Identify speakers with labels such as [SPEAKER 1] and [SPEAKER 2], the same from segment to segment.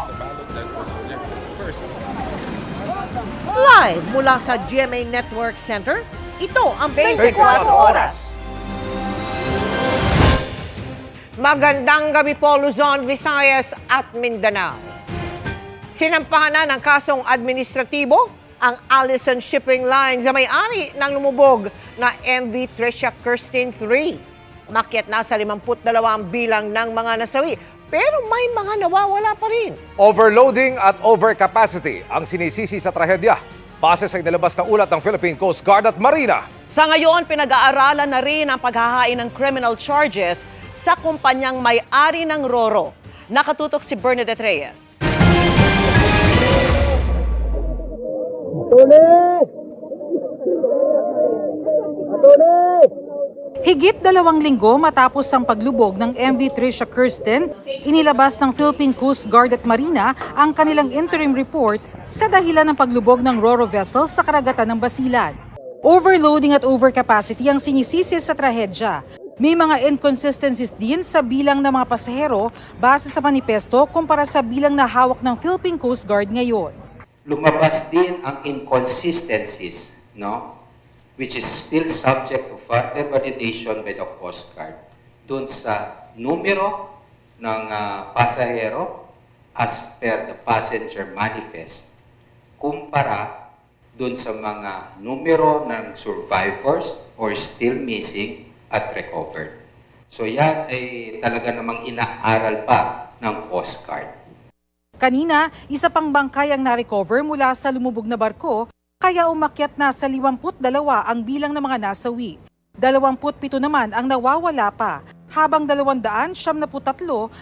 [SPEAKER 1] was a ballot that was rejected first.
[SPEAKER 2] Live mula sa GMA Network Center, ito ang 24 Oras. Magandang gabi po, Luzon, Visayas at Mindanao. Sinampahan na ng kasong administratibo ang Allison Shipping Line sa may-ari ng lumubog na MV Tricia Kirsten 3. Makyat na sa 52 ang bilang ng mga nasawi, pero may mga nawawala pa rin.
[SPEAKER 3] Overloading at overcapacity ang sinisisi sa trahedya. Base sa inilabas na ulat ng Philippine Coast Guard at Marina.
[SPEAKER 4] Sa ngayon, pinag-aaralan na rin ang paghahain ng criminal charges sa kumpanyang may-ari ng Roro. Nakatutok si Bernadette Reyes.
[SPEAKER 5] Higit 2 linggo matapos ang paglubog ng MV Tricia Kirsten, inilabas ng Philippine Coast Guard at Marina ang kanilang interim report sa dahilan ng paglubog ng Roro vessels sa karagatan ng Basilan. Overloading at overcapacity ang sinisisi sa trahedya. May mga inconsistencies din sa bilang ng mga pasahero base sa manifesto kumpara sa bilang na hawak ng Philippine Coast Guard ngayon.
[SPEAKER 6] Lumabas din ang inconsistencies, no? Which is still subject to further validation by the Coast Guard. Doon sa numero ng pasahero as per the passenger manifest, kumpara doon sa mga numero ng survivors or still missing at recovered. So yan ay talaga namang inaaral pa ng Coast Guard.
[SPEAKER 5] Kanina, isa pang bangkay ang na-recover mula sa lumubog na barko, kaya umakyat na sa 52 ang bilang ng mga nasawi. 27 naman ang nawawala pa, habang 273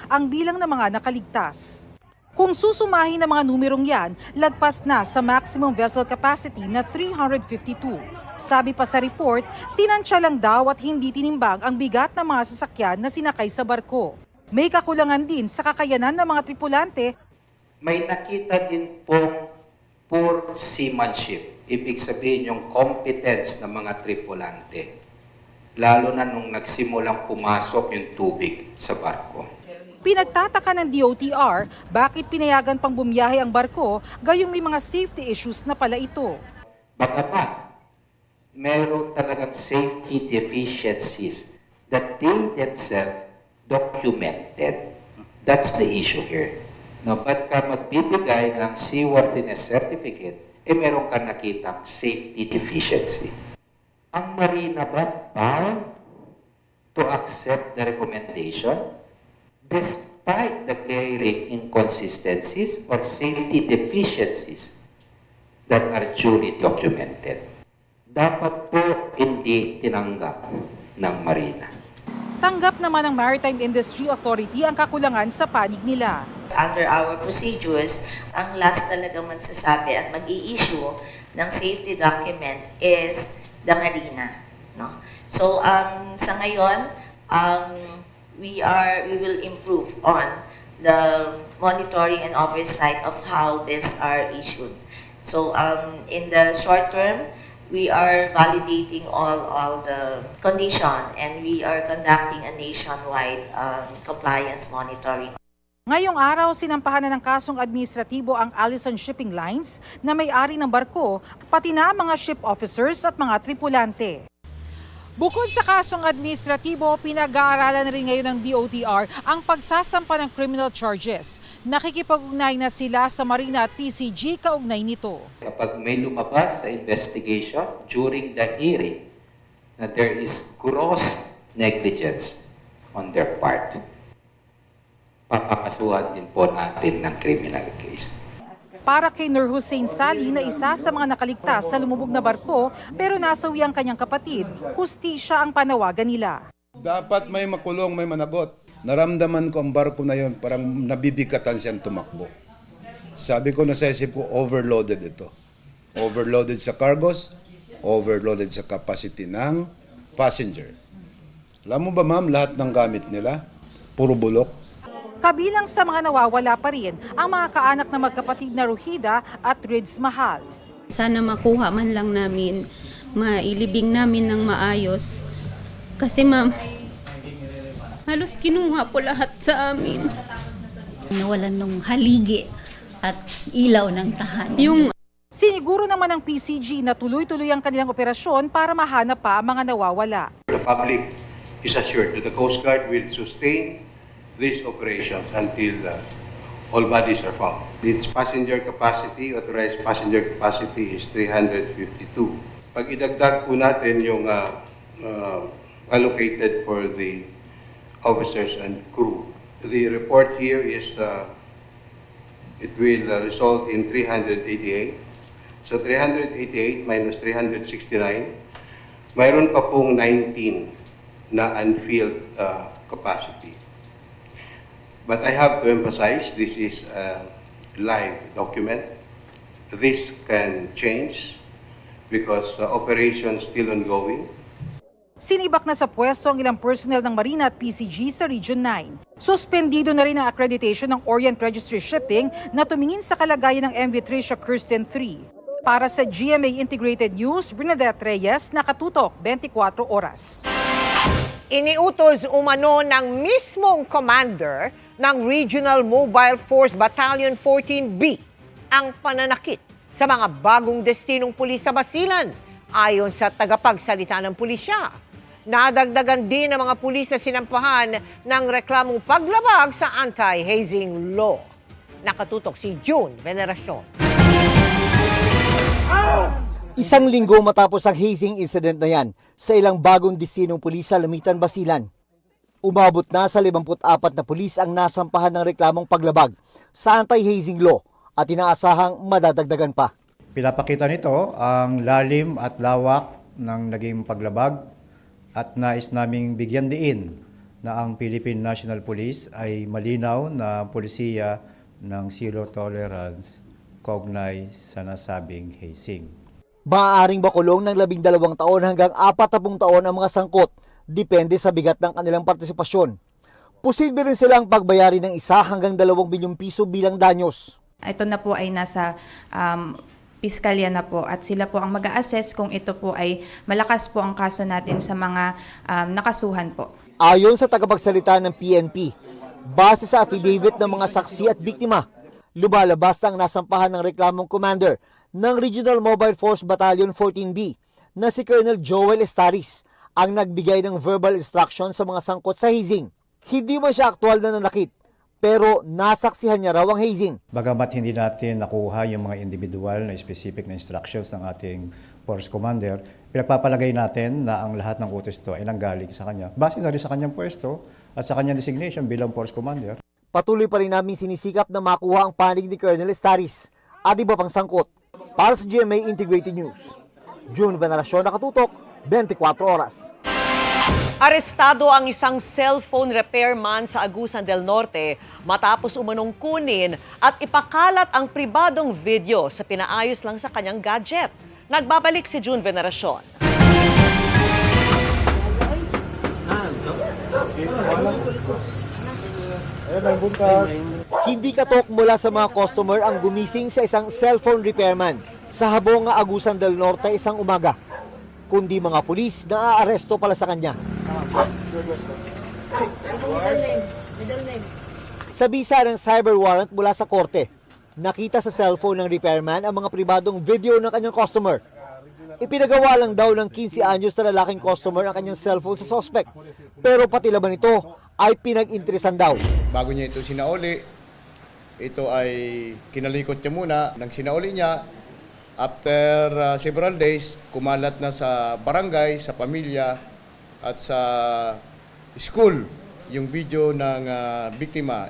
[SPEAKER 5] ang bilang ng mga nakaligtas. Kung susumahin ang mga numerong yan, lagpas na sa maximum vessel capacity na 352. Sabi pa sa report, tinansya lang daw at hindi tinimbang ang bigat ng mga sasakyan na sinakay sa barko. May kakulangan din sa kakayanan ng mga tripulante.
[SPEAKER 6] May nakita din pong poor seamanship. Ibig sabihin yung competence ng mga tripulante. Lalo na nung nagsimulang pumasok yung tubig sa barko.
[SPEAKER 5] Pinagtataka ng DOTR bakit pinayagan pang bumiyahe ang barko gayong may mga safety issues na pala ito.
[SPEAKER 6] Bagamat, meron talagang safety deficiencies that they themselves documented. That's the issue here. No, ba't ka magbibigay ng seaworthiness certificate, meron ka nakitang safety deficiency. Ang Marina ba bound to accept the recommendation despite the glaring inconsistencies or safety deficiencies that are duly documented? Dapat po hindi tinanggap ng Marina.
[SPEAKER 5] Tanggap naman ng Maritime Industry Authority ang kakulangan sa panig nila.
[SPEAKER 7] Under our procedures, ang last talagang magsasabi at mag-i-issue ng safety document is the Marina. No? So, sa ngayon, we will improve on the monitoring and oversight of how these are issued. So, in the short term, we are validating all the condition and we are conducting a nationwide compliance monitoring.
[SPEAKER 5] Ngayong araw, sinampahan na ng kasong administratibo ang Allison Shipping Lines na may-ari ng barko, pati na mga ship officers at mga tripulante. Bukod sa kasong administratibo, pinag-aaralan na rin ngayon ng DOTR ang pagsasampa ng criminal charges. Nakikipag-ugnay na sila sa Marina at PCG kaugnay nito.
[SPEAKER 6] Kapag may lumabas sa investigation during the hearing na there is gross negligence on their part, papakasuhan din po natin ng criminal case.
[SPEAKER 5] Para kay Nur Hussein Sali na isa sa mga nakaligtas sa lumubog na barko pero nasawi ang kanyang kapatid, hustisya ang panawagan nila.
[SPEAKER 8] Dapat may makulong, may managot. Naramdaman ko ang barko na yon, parang nabibigatan siyang tumakbo. Sabi ko na sa isip ko, overloaded ito. Overloaded sa cargos, overloaded sa capacity ng passenger. Alam mo ba ma'am, lahat ng gamit nila, puro bulok.
[SPEAKER 5] Kabilang sa mga nawawala pa rin ang mga kaanak na magkapatid na Ruhida at Rids Mahal.
[SPEAKER 9] Sana makuha man lang namin, mailibing namin ng maayos. Kasi ma'am, halos kinuha po lahat sa amin. Nawalan ng haligi at ilaw ng tahanan. Yung
[SPEAKER 5] Siniguro naman ng PCG na tuloy-tuloy ang kanilang operasyon para mahanap pa ang mga nawawala.
[SPEAKER 10] The public is assured that the Coast Guard will sustain these operations until all bodies are found. Its passenger capacity, authorized passenger capacity is 352. Pag idagdag po natin yung allocated for the officers and crew, the report here is it will result in 388. So 388 minus 369, mayroon pa pong 19 na unfilled capacity. But I have to emphasize, this is a live document. This can change because the operation is still ongoing.
[SPEAKER 5] Sinibak na sa pwesto ang ilang personnel ng Marina at PCG sa Region 9. Suspendido na rin ang accreditation ng Orient Registry Shipping na tumingin sa kalagayan ng MV Tricia Kirsten 3. Para sa GMA Integrated News, Bernadette Reyes, nakatutok 24 oras.
[SPEAKER 2] Iniutos umano ng mismong commander ng Regional Mobile Force Battalion 14B ang pananakit sa mga bagong destinong pulis sa Basilan, ayon sa tagapagsalita ng pulisya. Nadagdagan din ng mga pulis na sinampahan ng reklamong paglabag sa anti-hazing law. Nakatutok si June Veneracion.
[SPEAKER 11] Isang linggo matapos ang hazing incident na yan sa ilang bagong destinong pulis sa Lamitan, Basilan. Umabot na sa 54 na pulis ang nasampahan ng reklamong paglabag sa anti-hazing law at inaasahang madadagdagan pa.
[SPEAKER 12] Pinapakita nito ang lalim at lawak ng naging paglabag at nais naming bigyan diin na ang Philippine National Police ay malinaw na pulisiya ng zero tolerance kaugnay sa nasabing hazing.
[SPEAKER 11] Maaaring makulong ng 12 taon hanggang 40 taon ang mga sangkot, depende sa bigat ng kanilang partisipasyon. Posible rin silang pagbayari ng 1 hanggang 2 bilyong piso bilang danyos.
[SPEAKER 13] Ito na po ay nasa piskalya na po at sila po ang mag-a-assess kung ito po ay malakas po ang kaso natin sa mga nakasuhan po.
[SPEAKER 11] Ayon sa tagapagsalita ng PNP, base sa affidavit ng mga saksi at biktima, lumalabas na ang nasampahan ng reklamong commander ng Regional Mobile Force Battalion 14B na si Colonel Joel Estaris ang nagbigay ng verbal instruction sa mga sangkot sa hazing. Hindi man siya aktual na nanakit, pero nasaksihan niya raw ang hazing.
[SPEAKER 12] Bagamat hindi natin nakuha yung mga individual na specific na instructions ng ating force commander, pinagpapalagay natin na ang lahat ng utos ito ay nanggaling sa kanya. Base na rin sa kanyang pwesto at sa kanyang designation bilang force commander.
[SPEAKER 11] Patuloy pa rin namin sinisikap na makuha ang panig ni Colonel Estaris at iba pang sangkot. Para sa GMA Integrated News, June Veneracion, nakatutok 24 oras.
[SPEAKER 4] Arestado ang isang cellphone repairman sa Agusan del Norte matapos umanong kunin at ipakalat ang pribadong video sa pinaayos lang sa kanyang gadget. Nagbabalik si June Veneracion.
[SPEAKER 11] Hindi katok mula sa mga customer ang gumising sa isang cellphone repairman sa Habonga, Agusan del Norte isang umaga, kundi mga pulis na aaresto pala sa kanya. Sa bisa ng cyber warrant mula sa korte, nakita sa cellphone ng repairman ang mga pribadong video ng kanyang customer. Ipinagawa lang daw ng 15 anyos na lalaking customer ang kanyang cellphone sa suspect, pero pati laban nito ay pinag-interesan daw.
[SPEAKER 14] Bago niya ito sinauli, ito ay kinalikot niya muna. Nang sinauli niya, after several days, kumalat na sa barangay, sa pamilya, at sa school yung video ng biktima.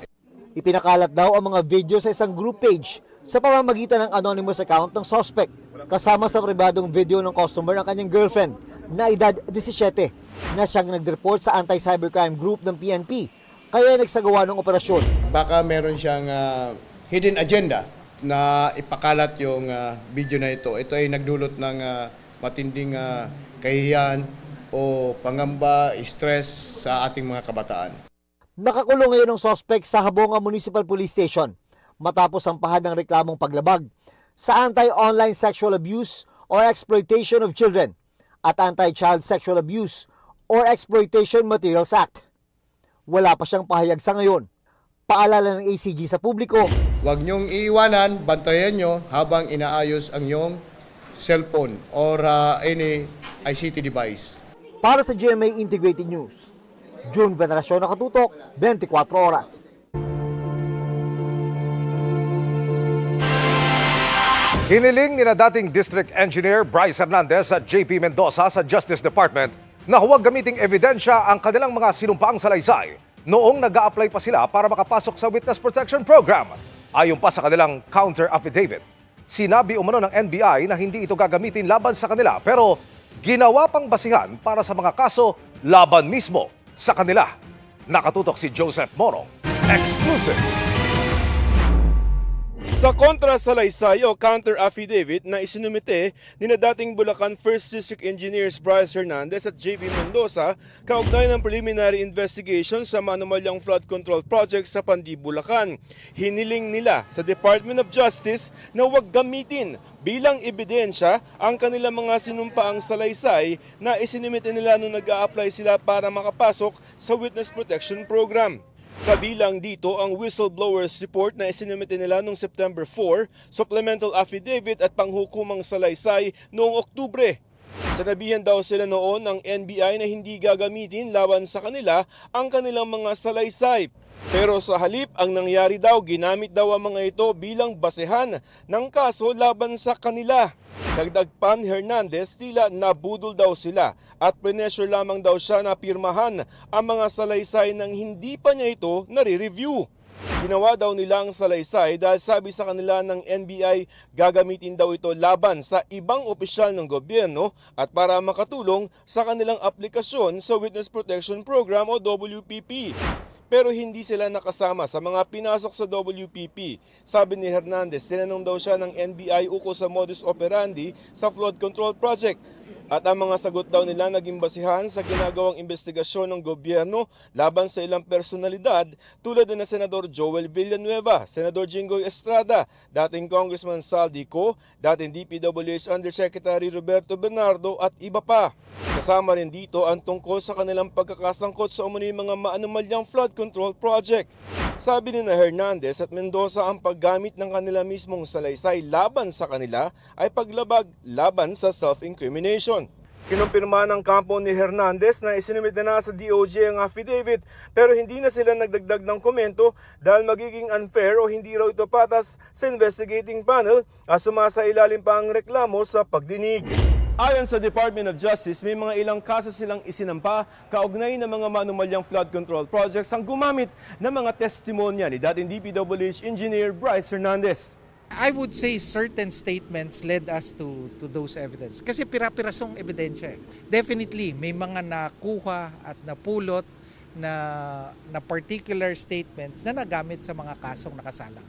[SPEAKER 11] Ipinakalat daw ang mga video sa isang group page sa pamamagitan ng anonymous account ng suspect, kasama sa pribadong video ng customer ng kanyang girlfriend na edad 17 na siyang nag-report sa anti-cybercrime group ng PNP, kaya nagsagawa ng operasyon.
[SPEAKER 14] Baka meron siyang hidden agenda na ipakalat yung video na ito. Ito ay nagdulot ng matinding kahihiyan o pangamba, stress sa ating mga kabataan.
[SPEAKER 11] Nakakulong ngayon ang suspect sa Habonga Municipal Police Station matapos sampahan ng reklamong paglabag sa Anti-Online Sexual Abuse or Exploitation of Children at Anti-Child Sexual Abuse or Exploitation Materials Act. Wala pa siyang pahayag sa ngayon. Paalala ng ACG sa publiko,
[SPEAKER 14] Huwag niyong iiwanan, bantayan niyo habang inaayos ang iyong cellphone or any ICT device.
[SPEAKER 11] para sa GMA Integrated News. June Veneracion, Nakatutok, 24 Oras.
[SPEAKER 3] Hiniling ni na dating District Engineer Bryce Hernandez at JP Mendoza sa Justice Department na huwag gamiting ebidensya ang kanilang mga sinumpaang salaysay noong nag-a-apply pa sila para makapasok sa Witness Protection Program. Ayon pa sa kanilang counter-affidavit, sinabi umano ng NBI na hindi ito gagamitin laban sa kanila pero ginawa pang basihan para sa mga kaso laban mismo sa kanila. Nakatutok si Joseph Morong. Exclusive.
[SPEAKER 15] Sa kontra-salaysay o counter-affidavit na isinumite ni na dating Bulacan 1st District Engineers Bryce Hernandez at JP Mendoza kaugnay ng preliminary investigation sa manumalyang flood control project sa Pandi, Bulacan. Hiniling nila sa Department of Justice na huwag gamitin bilang ebidensya ang kanilang mga sinumpaang salaysay na isinumite nila nung nag-a-apply sila para makapasok sa Witness Protection Program. Kabilang dito ang whistleblowers report na isinumite nila noong September 4, supplemental affidavit at panghukumang salaysay noong Oktubre. Sanabihan daw sila noon ng NBI na hindi gagamitin laban sa kanila ang kanilang mga salaysay. Pero sa halip, ang nangyari daw, ginamit daw ang mga ito bilang basehan ng kaso laban sa kanila. Dagdag pa ni Hernandez, tila nabudol daw sila at pressure lamang daw siya na pirmahan ang mga salaysay nang hindi pa niya ito nare-review. Ginawa daw nila ang salaysay dahil sabi sa kanila ng NBI gagamitin daw ito laban sa ibang opisyal ng gobyerno at para makatulong sa kanilang aplikasyon sa Witness Protection Program o WPP. Pero hindi sila nakasama sa mga pinasok sa WPP. Sabi ni Hernandez, tinanong daw siya ng NBI ukol sa modus operandi sa flood control project. At ang mga sagot daw nila naging basihan sa ginagawang investigasyon ng gobyerno laban sa ilang personalidad tulad na Senador Joel Villanueva, Senador Jinggoy Estrada, dating Congressman Saldi Co, dating DPWH Undersecretary Roberto Bernardo at iba pa. Kasama rin dito ang tungkol sa kanilang pagkakasangkot sa umano'y mga maanumalyang flood control project. Sabi ni Hernandez at Mendoza ang paggamit ng kanila mismong salaysay laban sa kanila ay paglabag laban sa self-incrimination. Kinumpirma ng kampo ni Hernandez na isinumit na sa DOJ ang affidavit pero hindi na sila nagdagdag ng komento dahil magiging unfair o hindi raw ito patas sa investigating panel at sumasailalim pa ang reklamo sa pagdinig. Ayon sa Department of Justice, may mga ilang kaso silang isinampa kaugnay ng mga manumalyang flood control projects ang gumamit ng mga testimonya ni dating DPWH Engineer Bryce Hernandez.
[SPEAKER 16] I would say certain statements led us to those evidence. Kasi pira-pirasong ebidensya. Definitely, may mga nakuha at napulot na particular statements na nagamit sa mga kasong nakasalang.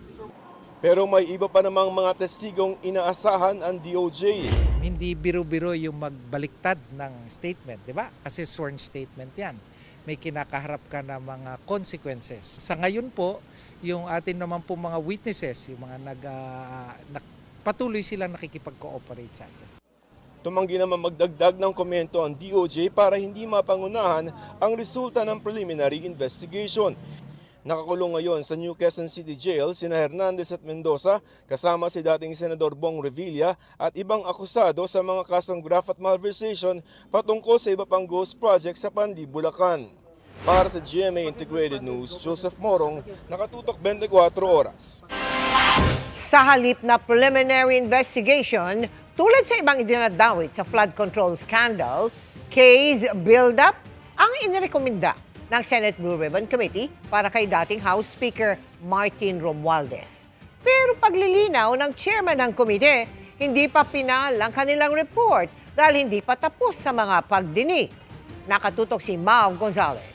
[SPEAKER 15] Pero may iba pa namang mga testigong inaasahan ang DOJ.
[SPEAKER 16] Hindi biro-biro yung magbaliktad ng statement, di ba? Kasi sworn statement yan. May kinakaharap ka na mga consequences. Sa ngayon po, yung atin naman po mga witnesses, yung mga patuloy silang nakikipag-cooperate sa atin.
[SPEAKER 15] Tumanggi naman magdagdag ng komento ang DOJ para hindi mapangunahan ang resulta ng preliminary investigation. Nakakulong ngayon sa New Quezon City Jail sina Hernandez at Mendoza kasama si dating Senador Bong Revilla at ibang akusado sa mga kasong graft at malversation patungkol sa iba pang ghost project sa Pandi, Bulacan. Para sa GMA Integrated News, Joseph Morong, Nakatutok 24 Oras.
[SPEAKER 2] Sa halip na preliminary investigation, tulad sa ibang idinadawit sa flood control scandal, case build-up ang inirekomenda ng Senate Blue Ribbon Committee para kay dating House Speaker Martin Romualdez. Pero paglilinaw ng chairman ng komite, hindi pa pinal ang kanilang report dahil hindi pa tapos sa mga pagdinig. Nakatutok si Mau Gonzalez.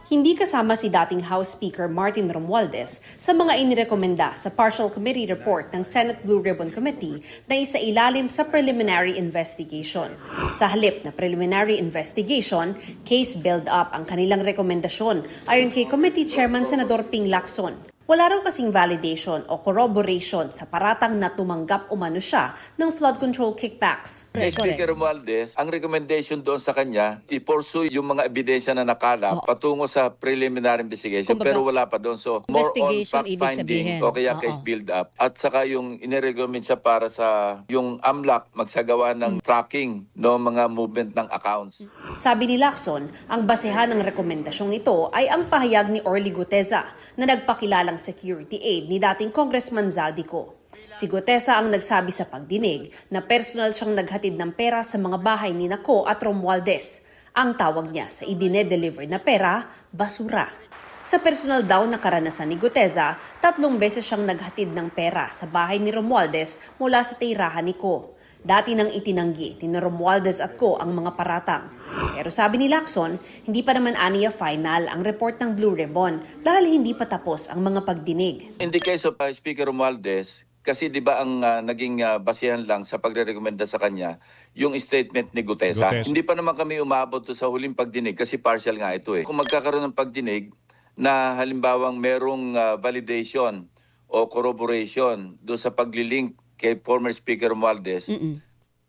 [SPEAKER 17] Hindi kasama si dating House Speaker Martin Romualdez sa mga inirekomenda sa partial committee report ng Senate Blue Ribbon Committee na isailalim sa preliminary investigation. Sa halip na preliminary investigation, case build-up ang kanilang rekomendasyon ayon kay Committee Chairman Senador Ping Lacson. Wala raw kasing validation o corroboration sa paratang na tumanggap umano siya ng flood control kickbacks.
[SPEAKER 18] Kay Speaker Romualdez, ang recommendation doon sa kanya, i-pursue yung mga ebidensya na nakalap patungo sa preliminary investigation.
[SPEAKER 19] Kumbaga,
[SPEAKER 18] pero wala pa doon. So, more on
[SPEAKER 19] investigation, ibig
[SPEAKER 18] fact-finding
[SPEAKER 19] sabihin.
[SPEAKER 18] o kaya case build-up. At saka yung inirecommend siya para sa yung AMLAC magsagawa ng tracking no mga movement ng accounts.
[SPEAKER 17] Sabi ni Lacson, ang basehan ng rekomendasyong ito ay ang pahayag ni Orly Guteza na nagpakilalang security aide ni dating Congressman Zaldico. Si Guteza ang nagsabi sa pagdinig na personal siyang naghatid ng pera sa mga bahay ni Nako at Romualdez. Ang tawag niya sa idine-deliver na pera, basura. Sa personal daw na karanasan ni Guteza, 3 beses siyang naghatid ng pera sa bahay ni Romualdez mula sa tirahan ni Ko. Dati nang itinanggi ni Romualdez at Ko ang mga paratang. Pero sabi ni Lacson, hindi pa naman aniya final ang report ng Blue Ribbon dahil hindi pa tapos ang mga pagdinig.
[SPEAKER 18] In the case of Speaker Romualdez, kasi 'di ba ang naging basihan lang sa pagrerekomenda sa kanya yung statement ni Guteza. Hindi pa naman kami umabot sa huling pagdinig kasi partial nga ito eh. Kung magkakaroon ng pagdinig na halimbawang merong validation o corroboration do sa paglilink kay former Speaker Romualdez,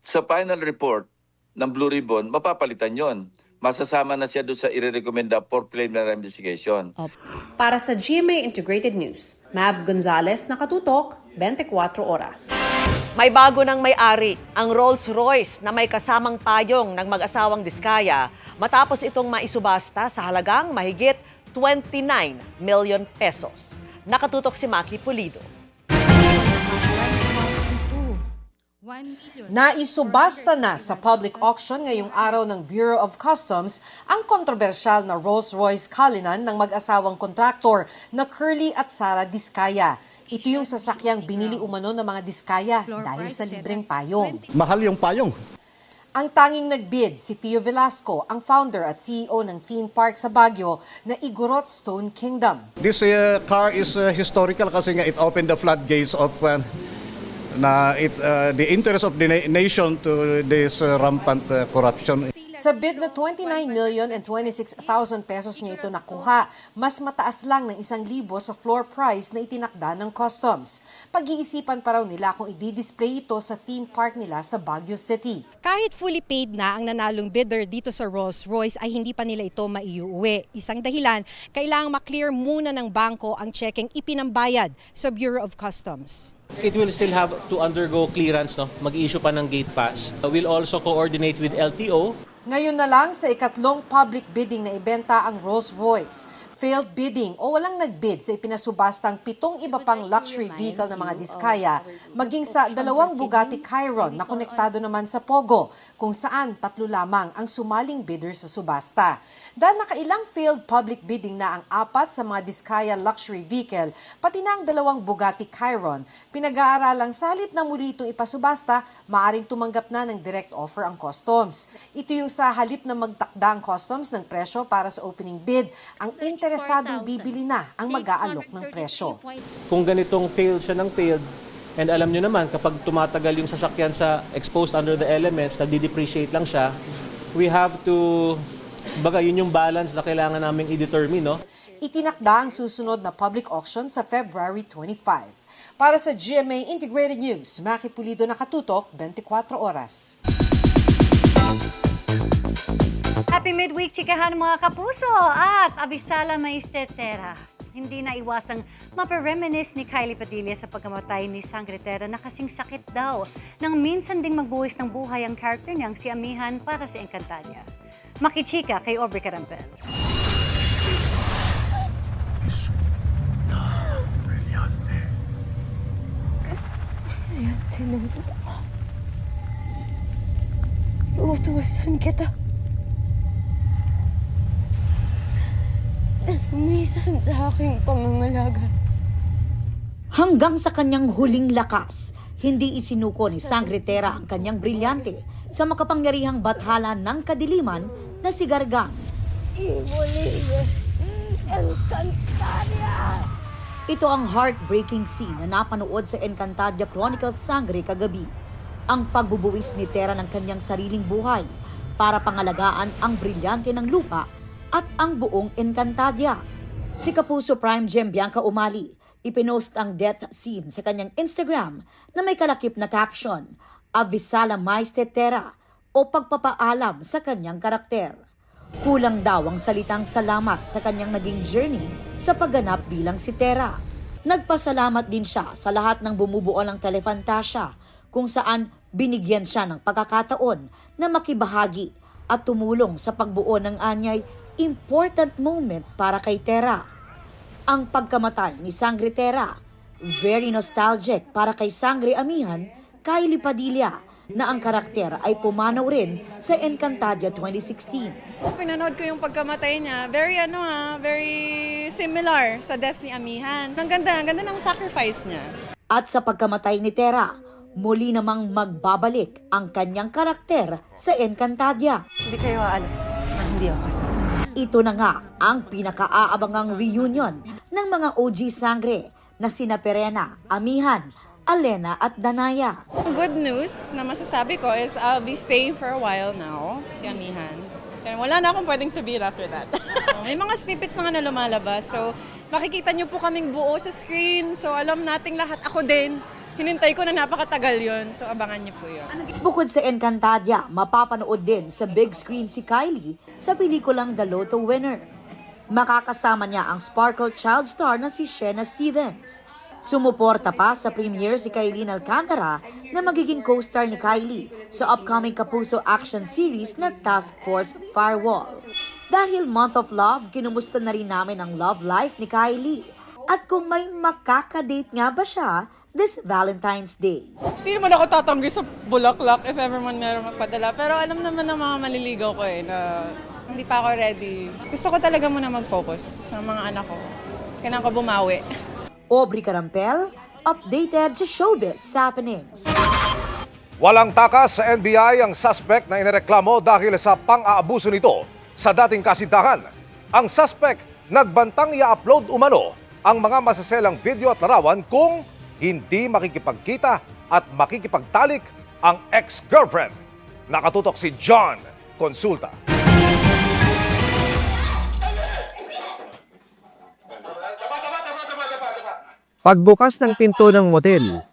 [SPEAKER 18] sa final report ng Blue Ribbon, mapapalitan yon. Masasama na siya doon sa irerekomenda for preliminary investigation.
[SPEAKER 17] Para sa GMA Integrated News, Mav Gonzalez, nakatutok, 24 oras.
[SPEAKER 4] May bago ng may-ari, ang Rolls-Royce na may kasamang payong ng mag-asawang Diskaya matapos itong maisubasta sa halagang mahigit 29 million pesos. Nakatutok si Maki Pulido.
[SPEAKER 2] Naisubasta na sa public auction ngayong araw ng Bureau of Customs ang kontrobersyal na Rolls-Royce Cullinan ng mag-asawang kontraktor na Curly at Sara Diskaya. Ito yung sasakyang binili umano ng mga Diskaya dahil sa libreng payong.
[SPEAKER 20] Mahal yung payong.
[SPEAKER 2] Ang tanging nagbid si Pio Velasco, ang founder at CEO ng theme park sa Baguio na Igorot Stone Kingdom.
[SPEAKER 20] This car is historical kasi nga it opened the floodgates of the interest of the nation to this rampant corruption.
[SPEAKER 2] Sa bid na 29,026,000 pesos niya ito nakuha, mas mataas lang ng 1,000 sa floor price na itinakda ng customs. Pag-iisipan pa raw nila kung i-display ito sa theme park nila sa Baguio City.
[SPEAKER 19] Kahit fully paid na ang nanalong bidder dito sa Rolls-Royce ay hindi pa nila ito maiuwi. Isang dahilan, kailangang maklear muna ng bangko ang checkeng ipinambayad sa Bureau of Customs.
[SPEAKER 21] It will still have to undergo clearance, no? Mag-issue pa ng gate pass. We'll also coordinate with LTO.
[SPEAKER 2] Ngayon na lang sa ikatlong public bidding na ibenta ang Rolls-Royce. Failed bidding o walang nagbid sa ipinasubastang 7 iba pang luxury vehicle ng mga Diskaya, maging sa 2 Bugatti Chiron na konektado naman sa Pogo, kung saan 3 lamang ang sumaling bidder sa subasta. Dahil nakailang failed public bidding na ang 4 sa mga Diskaya luxury vehicle, pati na ang 2 Bugatti Chiron, pinag-aaralang sa halip na muli itong ipasubasta, maaring tumanggap na ng direct offer ang customs. Ito yung sa halip na magtakda ang customs ng presyo para sa opening bid, ang interesadong bibili na ang mag-aalok ng presyo.
[SPEAKER 21] Kung ganitong failed siya ng failed, and alam nyo naman, kapag tumatagal yung sasakyan sa exposed under the elements, nagdi-depreciate lang siya, we have to, yun yung balance na kailangan namin i-determine, no?
[SPEAKER 2] Itinakda ang susunod na public auction sa February 25. Para sa GMA Integrated News, Maki Pulido, nakatutok, 24 oras.
[SPEAKER 22] Happy midweek, chikahan mga kapuso! At abisala maestetera. Hindi na iwasang mapareminis ni Kylie Padilla sa pagkamatay ni Sangretera na kasing sakit daw nang minsan ding magbuwis ng buhay ang character niyang si Amihan para sa Encantadia. Makichika kay Aubrey Carampel.
[SPEAKER 23] Utusan kita. Minsan sa aking pangangalaga.
[SPEAKER 24] Hanggang sa kanyang huling lakas, hindi isinuko ni Sangretera ang kanyang brilyante sa makapangyarihang bathala ng kadiliman na si Gargan. Ito ang heartbreaking scene na napanood sa Encantadia Chronicles Sangre kagabi. Ang pagbubuwis ni Tera ng kanyang sariling buhay para pangalagaan ang brilyante ng lupa at ang buong Encantadia. Si Kapuso Prime Gem Bianca Umali, Ipinost ang death scene sa kanyang Instagram na may kalakip na caption, Avisala Maiste Terra o pagpapaalam sa kanyang karakter. Kulang daw ang salitang salamat sa kanyang naging journey sa pagganap bilang si Terra. Nagpasalamat din siya sa lahat ng bumubuo ng Telefantasia kung saan binigyan siya ng pagkakataon na makibahagi at tumulong sa pagbuo ng anyay important moment para kay Terra. Ang pagkamatay ni Sangre Terra, very nostalgic para kay Sangre Amihan, Kylie Padilla, na ang karakter ay pumanaw rin sa Encantadia 2016.
[SPEAKER 1] Pinanood ko yung pagkamatay niya, very similar sa death ni Amihan. So, ang ganda ng sacrifice niya.
[SPEAKER 24] At sa pagkamatay ni Terra, muli namang magbabalik ang kanyang karakter sa Encantadia.
[SPEAKER 1] Hindi kayo aalis na hindi ako kasama.
[SPEAKER 24] Ito na nga ang pinakaaabangang reunion ng mga OG Sangre na sina Perena, Amihan, Alena at Danaya.
[SPEAKER 1] Good news na masasabi ko is I'll be staying for a while now, si Amihan. Pero wala na akong pwedeng sabihin after that. May mga snippets na nga na lumalabas, so makikita niyo po kaming buo sa screen, so alam nating lahat, ako din. Hinintay ko na napakatagal yun, so abangan niyo po yun.
[SPEAKER 24] Bukod sa Encantadia, mapapanood din sa big screen si Kylie sa pelikulang The Lotto Winner. Makakasama niya ang sparkle child star na si Shena Stevens. Sumuporta pa sa premiere si Kylie Alcantara na magiging co-star ni Kylie sa upcoming Kapuso action series na Task Force Firewall. Dahil Month of Love, kinumusta na rin namin ang love life ni Kylie. At kung may makakadate nga ba siya this Valentine's Day.
[SPEAKER 1] Hindi naman ako tatanggi sa bulaklak if ever man meron magpadala. Pero alam naman ng mga maliligaw ko na hindi pa ako ready. Gusto ko talaga muna mag-focus sa mga anak ko. Kailangan ko bumawi.
[SPEAKER 24] Aubrey Carampel, updated sa showbiz happenings.
[SPEAKER 3] Walang takas sa NBI ang suspect na inireklamo dahil sa pang-aabuso nito sa dating kasintahan. Ang suspect nagbantang i-upload umano ang mga masaselang video at larawan kung hindi makikipagkita at makikipagtalik ang ex-girlfriend. Nakatutok si John Consulta.
[SPEAKER 6] Pagbukas ng pinto ng motel,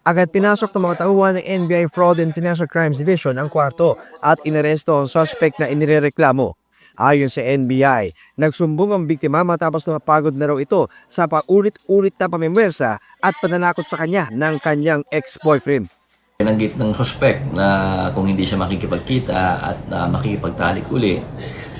[SPEAKER 6] agad pinasok ng mga tauhan ng NBI Fraud and Financial Crimes Division ang kwarto at inaresto ang suspect na inireklamo. Ayon sa NBI, nagsumbong ang biktima matapos na mapagod na raw ito sa paulit-ulit na pamimwersa at pananakot sa kanya ng kanyang ex-boyfriend.
[SPEAKER 7] Pinanggit ng suspect na kung hindi siya makikipagkita at makikipagtalik uli,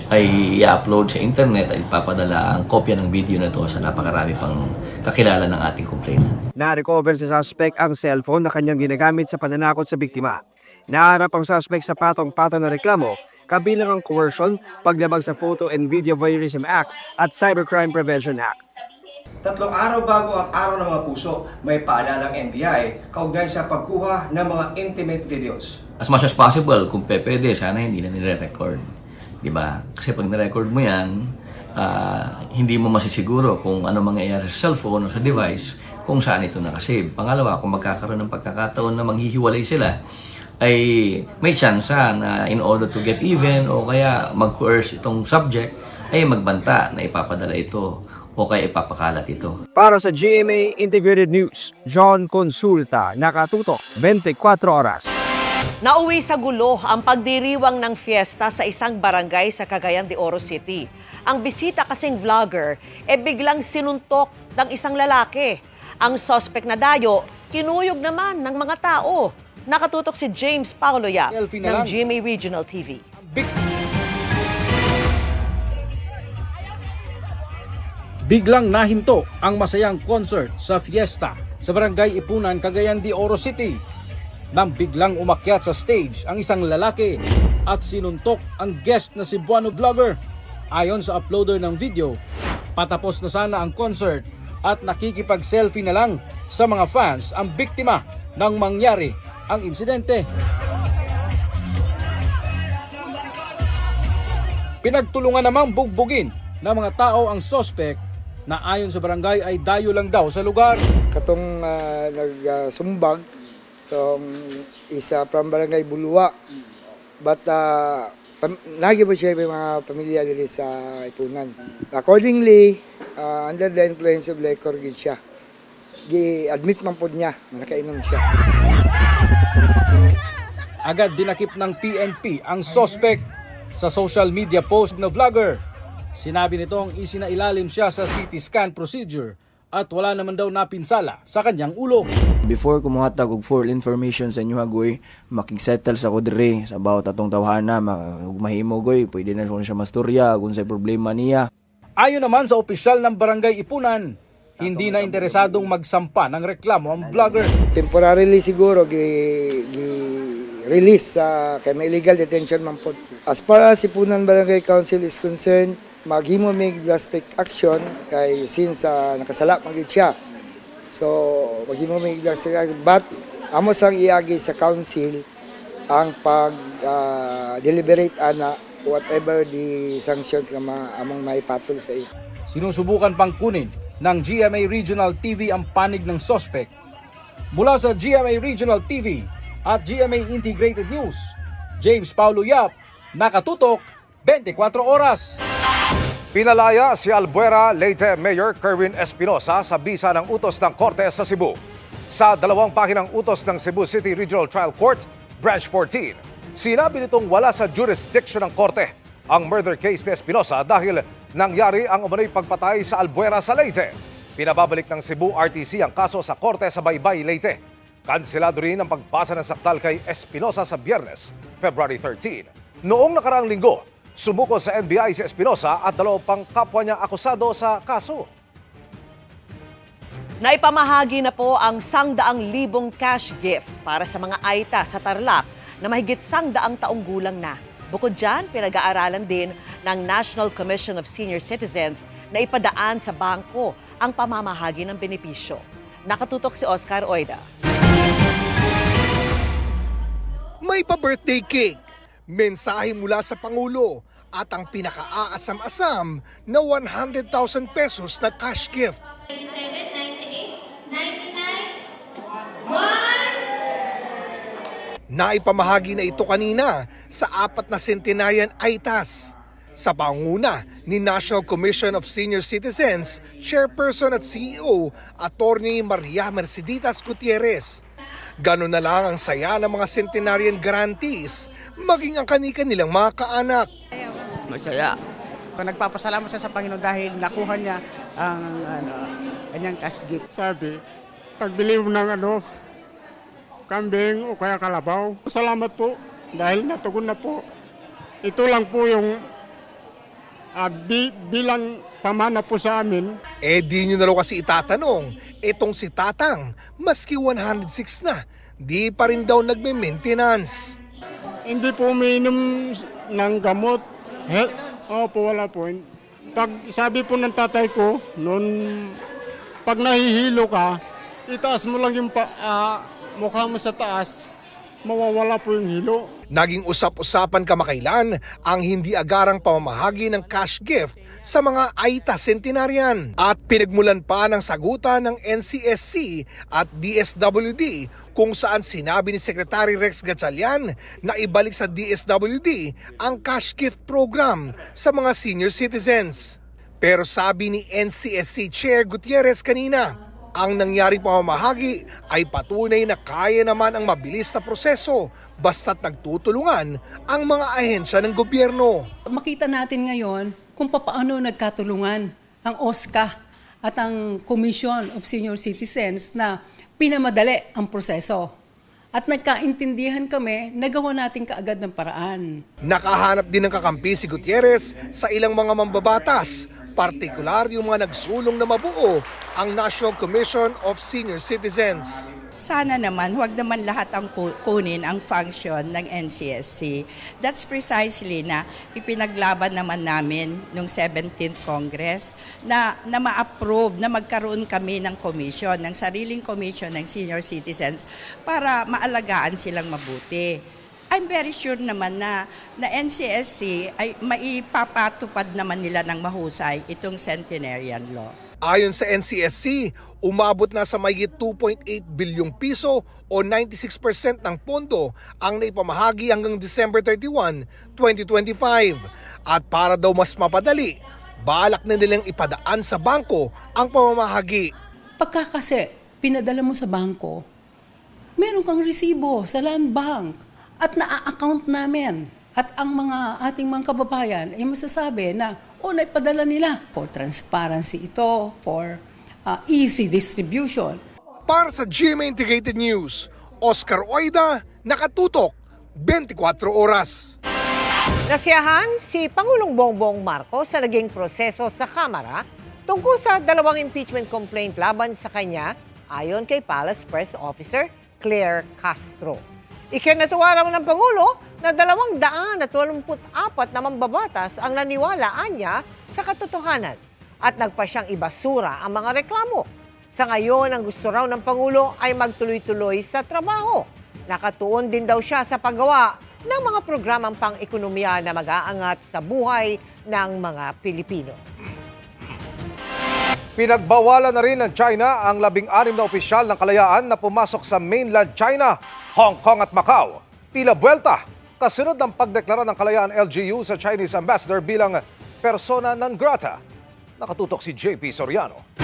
[SPEAKER 7] ay i-upload sa internet at ipapadala ang kopya ng video na ito sa napakarami pang kakilala ng ating complainant.
[SPEAKER 6] Na-recover sa suspect ang cellphone na kanyang ginagamit sa pananakot sa biktima. Naharap ang suspect sa patong-patong na reklamo, kabilang ang coercion, paglabag sa Photo and Video Voyeurism Act at Cybercrime Prevention Act.
[SPEAKER 8] 3 araw bago ang Araw ng Mga Puso, may paalala ng NBI kaugnay sa pagkuha ng mga intimate videos.
[SPEAKER 7] As much as possible, kung pwede, sana hindi na nire-record. Diba? Kasi pag na-record mo yan, hindi mo masisiguro kung ano mangyayari sa cellphone o sa device kung saan ito nakasave. Pangalawa, kung magkakaroon ng pagkakataon na maghihiwalay sila, ay may chance na in order to get even o kaya mag-coerce itong subject, ay magbanta na ipapadala ito o kaya ipapakalat ito.
[SPEAKER 6] Para sa GMA Integrated News, John Consulta, nakatutok 24 oras.
[SPEAKER 4] Nauwi sa gulo ang pagdiriwang ng fiesta sa isang barangay sa Cagayan de Oro City. Ang bisita kasing vlogger biglang sinuntok ng isang lalaki. Ang suspect na dayo, kinuyog naman ng mga tao. Nakatutok si James Paulo Yap ng GMA Regional TV.
[SPEAKER 25] Biglang nahinto ang masayang concert sa fiesta sa Barangay Ipunan, Cagayan de Oro City. Nang biglang umakyat sa stage ang isang lalaki at sinuntok ang guest na si Buano Vlogger. Ayon sa uploader ng video, patapos na sana ang concert at nakikipag-selfie na lang sa mga fans ang biktima nang mangyari ang insidente. Pinagtulungan namang bugbugin ng mga tao ang suspect na ayon sa barangay ay dayo lang daw sa lugar.
[SPEAKER 26] Katong nagsumbang itong isa from Barangay Bulua. But nagi po siya may mga pamilya dito sa Ipunan. Accordingly, under the influence of liquor gid siya. gi-admit man po niya na nakainom siya.
[SPEAKER 25] Agad dinakip ng PNP ang suspect sa social media post na vlogger. Sinabi nitong isinailalim siya sa CT scan procedure at wala naman daw napinsala sa kanyang ulo.
[SPEAKER 5] Before kumuhatag og full information sa inyo hagoy, makigsettle sa ko dire sa bawat atong tawhana, mahimo goy, pwede na siya masturya kung sa problema niya.
[SPEAKER 25] Ayon naman sa opisyal ng Barangay Ipunan, hindi na interesadong magsampa ng reklamo ang vlogger.
[SPEAKER 26] Temporarily siguro release sa kay may illegal detention man po. As far as Ipunan Barangay Council is concerned, maghimo may drastic action kay since nakasala magid siya. So maghimo may drastic action, but amo sang iagi sa council ang pag deliberate ana whatever the sanctions nga among maipatol sa iyo.
[SPEAKER 25] Sinusubukan pang kunin ng GMA Regional TV ang panig ng suspect. Mula sa GMA Regional TV at GMA Integrated News, James Paulo Yap, nakatutok 24 oras.
[SPEAKER 3] Pinalaya si Albuera Leyte Mayor Kerwin Espinosa sa bisa ng utos ng Korte sa Cebu. Sa 2 pahinang utos ng Cebu City Regional Trial Court, Branch 14, sinabi nitong wala sa jurisdiction ng Korte ang murder case ni Espinosa dahil nangyari ang umano'y pagpatay sa Albuera sa Leyte. Pinababalik ng Cebu RTC ang kaso sa Korte sa Baybay, Leyte. Kanselado rin ang pagpasa ng sakdal kay Espinosa sa Biyernes, February 13. Noong nakaraang linggo, sumuko sa NBI si Espinosa at 2 pang kapwa niya akusado sa kaso.
[SPEAKER 4] Naipamahagi na po ang 100,000 cash gift para sa mga Aita sa Tarlac na mahigit 100 taong gulang na. Bukod dyan, pinag-aaralan din ng National Commission of Senior Citizens na ipadaan sa bangko ang pamamahagi ng benepisyo. Nakatutok si Oscar Oida.
[SPEAKER 9] May pa-birthday cake, mensahe mula sa Pangulo at ang pinaka-aasam-asam na 100,000 pesos na cash gift.
[SPEAKER 10] 97, 98, 99, 1!
[SPEAKER 9] Naipamahagi na ito kanina sa 4 na centenarian Aitas. Sa panguna ni National Commission of Senior Citizens, Chairperson at CEO, Attorney Maria Merceditas Gutierrez. Ganon na lang ang saya ng mga centenarian grantees, maging ang kanilang mga kaanak.
[SPEAKER 12] Masaya. Nagpapasalamat siya sa Panginoon dahil nakuha niya ang kanyang cash gift.
[SPEAKER 13] Sabi, pagbili mo ng kambing o kaya kalabaw. Salamat po dahil natugon na po. Ito lang po yung bilang pamana po sa amin.
[SPEAKER 9] Di nyo na raw kasi itatanong, itong si Tatang, maski 106 na, di pa rin daw nagme-maintenance.
[SPEAKER 13] Hindi po umiinom ng gamot. Opo, wala po. Pag sabi po ng tatay ko, pag nahihilo ka, itaas mo lang yung mukha mo sa taas, mawawala po yung hilo.
[SPEAKER 9] Naging usap-usapan kamakailan ang hindi agarang pamamahagi ng cash gift sa mga Aita centenarian. At pinagmulan pa ng sagutan ng NCSC at DSWD kung saan sinabi ni Secretary Rex Gatchalian na ibalik sa DSWD ang cash gift program sa mga senior citizens. Pero sabi ni NCSC Chair Gutierrez kanina, ang nangyaring pamamahagi ay patunay na kaya naman ang mabilis na proseso basta't nagtutulungan ang mga ahensya ng gobyerno.
[SPEAKER 14] Makita natin ngayon kung paano nagkatulungan ang OSCA at ang Commission of Senior Citizens na pinamadali ang proseso. At nagkaintindihan kami, nagawa natin kaagad ng paraan.
[SPEAKER 9] Nakahanap din ng kakampi si Gutierrez sa ilang mga mambabatas, partikular yung mga nagsulong na mabuo ang National Commission of Senior Citizens.
[SPEAKER 27] Sana naman, huwag naman lahat ang kunin ang function ng NCSC. That's precisely na ipinaglaban naman namin nung 17th Congress na ma-approve na magkaroon kami ng commission, ng sariling commission ng senior citizens para maalagaan silang mabuti. I'm very sure naman na NCSC ay maipapatupad naman nila ng mahusay itong centenarian law.
[SPEAKER 9] Ayon sa NCSC, umabot na sa mahigit 2.8 bilyong piso o 96% ng pondo ang naipamahagi hanggang December 31, 2025. At para daw mas mapadali, balak na nilang ipadaan sa bangko ang pamamahagi.
[SPEAKER 14] Pagka kasi pinadala mo sa bangko, meron kang resibo sa land bank at na-account namin. At ang ating mga kababayan ay masasabi na, naipadala nila for transparency ito, for easy distribution.
[SPEAKER 9] Para sa GMA Integrated News, Oscar Oida, nakatutok 24 oras.
[SPEAKER 2] Nasiyahan si Pangulong Bongbong Marcos sa naging proseso sa Kamara tungkol sa 2 impeachment complaint laban sa kanya ayon kay Palace Press Officer Claire Castro. Ikinatuwa raw ng Pangulo na 284 na mambabatas ang naniwalaan niya sa katotohanan at nagpa siyang ibasura ang mga reklamo. Sa ngayon, ang gusto raw ng Pangulo ay magtuloy-tuloy sa trabaho. Nakatuon din daw siya sa paggawa ng mga programang pang-ekonomiya na mag-aangat sa buhay ng mga Pilipino.
[SPEAKER 3] Pinagbawalan na rin ng China ang 16 na opisyal ng kalayaan na pumasok sa mainland China, Hong Kong at Macau. Tila buwelta, kasunod ng pagdeklara ng kalayaan LGU sa Chinese ambassador bilang persona non grata. Nakatutok si JP Soriano.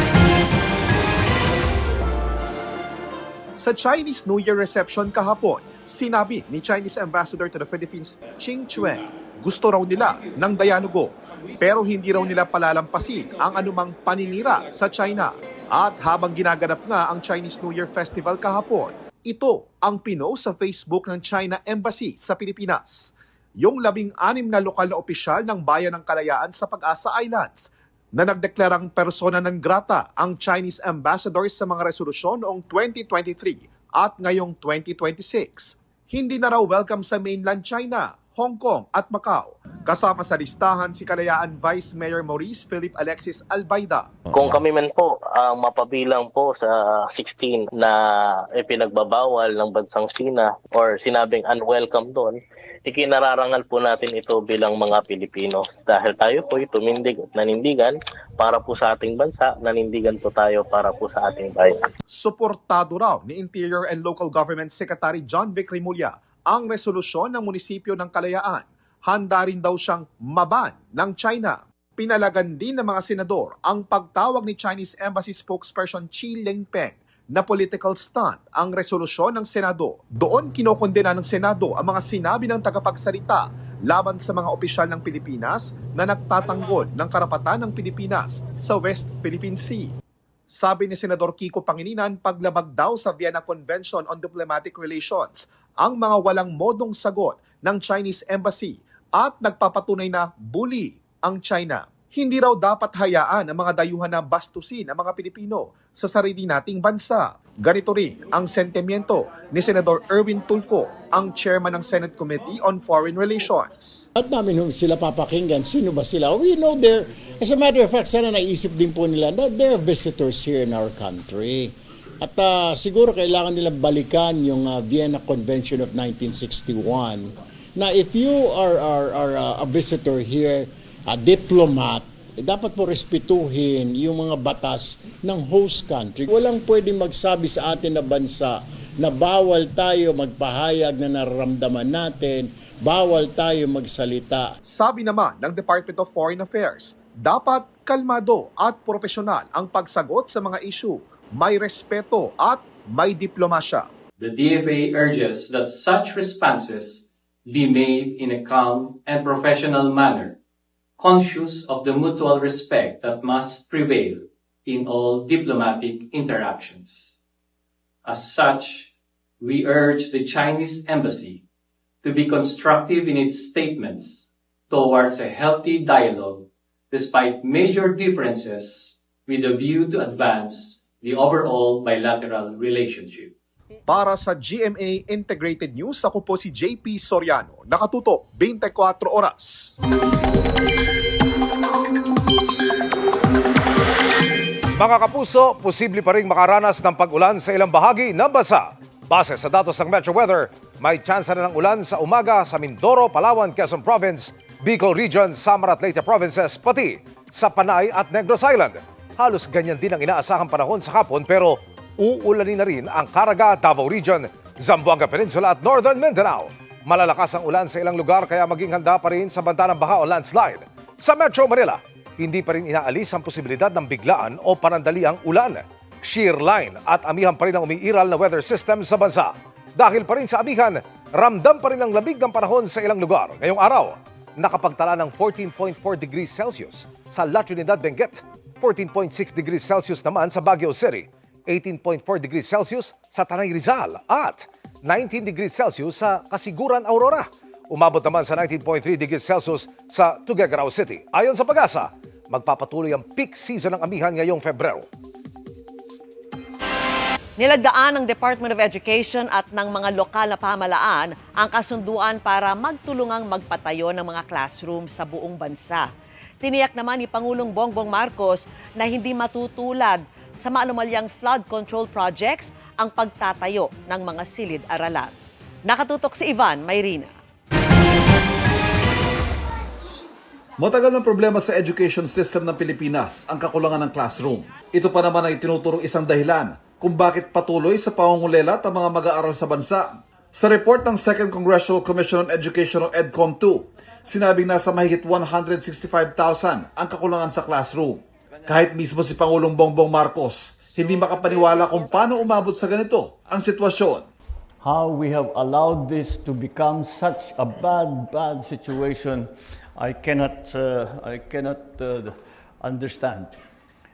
[SPEAKER 10] Sa Chinese New Year reception kahapon, sinabi ni Chinese Ambassador to the Philippines, Ching Chuen, gusto raw nila ng Dayanugo, pero hindi raw nila palalampasin ang anumang paninira sa China. At habang ginaganap nga ang Chinese New Year Festival kahapon, ito ang pinost sa Facebook ng China Embassy sa Pilipinas. Yung 16 na lokal na opisyal ng Bayan ng Kalayaan sa Pag-asa Islands na nagdeklarang persona non grata ang Chinese ambassadors sa mga resolusyon noong 2023 at ngayong 2026. Hindi na raw welcome sa mainland China, Hong Kong at Macau. Kasama sa listahan si Kalayaan Vice Mayor Maurice Philip Alexis Albaida.
[SPEAKER 11] Kung kami man po ang mapabilang po sa 16 na ipinagbabawal ng bansang China or sinabing unwelcome doon, ikinararangal po natin ito bilang mga Pilipino dahil tayo po tumindig at nanindigan para po sa ating bansa, nanindigan po tayo para po sa ating bayan.
[SPEAKER 10] Suportado raw ni Interior and Local Government Secretary John Vic Rimulya ang resolusyon ng munisipyo ng Kalayaan. Handa rin daw siyang maban ng China. Pinalagan din ng mga senador ang pagtawag ni Chinese Embassy spokesperson Chi Lingpeng na political stunt ang resolusyon ng Senado. Doon kinokondena ng Senado ang mga sinabi ng tagapagsalita laban sa mga opisyal ng Pilipinas na nagtatanggol ng karapatan ng Pilipinas sa West Philippine Sea. Sabi ni Senador Kiko Pangilinan, paglabag daw sa Vienna Convention on Diplomatic Relations ang mga walang modong sagot ng Chinese Embassy at nagpapatunay na bully ang China. Hindi raw dapat hayaan ang mga dayuhan na bastusin ang mga Pilipino sa sarili nating bansa. Ganito rin ang sentimiento ni Senador Erwin Tulfo, ang chairman ng Senate Committee on Foreign Relations.
[SPEAKER 15] At namin sila papakinggan, sino ba sila? We know as a matter of fact, sana naisip din po nila na they're visitors here in our country. At siguro kailangan nilang balikan yung Vienna Convention of 1961 na if you are a visitor here, a diplomat, dapat po respetuhin yung mga batas ng host country. Walang pwedeng magsabi sa atin na bansa na bawal tayo magpahayag na nararamdaman natin, bawal tayo magsalita.
[SPEAKER 10] Sabi naman ng Department of Foreign Affairs, dapat kalmado at profesional ang pagsagot sa mga issue, may respeto at may diplomasya.
[SPEAKER 16] The DFA urges that such responses be made in a calm and professional manner, conscious of the mutual respect that must prevail in all diplomatic interactions. As such, we urge the Chinese Embassy to be constructive in its statements towards a healthy dialogue despite major differences with a view to advance the overall bilateral relationship.
[SPEAKER 10] Para sa GMA Integrated News, ako po si JP Soriano. Nakatutok 24 oras.
[SPEAKER 3] Mga kapuso, posible pa rin makaranas ng pag-ulan sa ilang bahagi ng bansa. Base sa datos ng Metro Weather, may tsansa na ng ulan sa umaga sa Mindoro, Palawan, Quezon Province, Bicol Region, Samar at Leyte Provinces, pati sa Panay at Negros Island. Halos ganyan din ang inaasahang panahon sa hapon pero uulanin na rin ang Caraga, Davao Region, Zamboanga Peninsula at Northern Mindanao. Malalakas ang ulan sa ilang lugar kaya maging handa pa rin sa banta ng baha o landslide. Sa Metro Manila, hindi pa rin inaalis ang posibilidad ng biglaan o panandaliang ulan. shear line at amihan pa rin ang umiiral na weather system sa bansa. Dahil pa rin sa amihan, ramdam pa rin ang lamig ng panahon sa ilang lugar. Ngayong araw, nakapagtala ng 14.4 degrees Celsius sa La Trinidad, Benguet, 14.6 degrees Celsius naman sa Baguio City, 18.4 degrees Celsius sa Tanay Rizal at 19 degrees Celsius sa Kasiguran, Aurora. Umabot naman sa 19.3 degrees Celsius sa Tuguegarao City. Ayon sa Pag-asa, magpapatuloy ang peak season ng amihan ngayong Pebrero.
[SPEAKER 4] Nilagdaan ng Department of Education at ng mga lokal na pamahalaan ang kasunduan para magtulungang magpatayo ng mga classroom sa buong bansa. Tiniyak naman ni Pangulong Bongbong Marcos na hindi matutulad sa maanumalyang flood control projects ang pagtatayo ng mga silid-aralan. Nakatutok si Ivan Mayrina.
[SPEAKER 17] Matagal ng problema sa education system ng Pilipinas ang kakulangan ng classroom. Ito pa naman ay tinuturong isang dahilan kung bakit patuloy sa pangungulelat ang mga mag-aaral sa bansa. Sa report ng 2nd Congressional Commission on Education o EDCOM-2, sinabing nasa mahigit 165,000 ang kakulangan sa classroom. Kahit mismo si Pangulong Bongbong Marcos, hindi makapaniwala kung paano umabot sa ganito ang sitwasyon.
[SPEAKER 18] How we have allowed this to become such a bad situation, I cannot understand.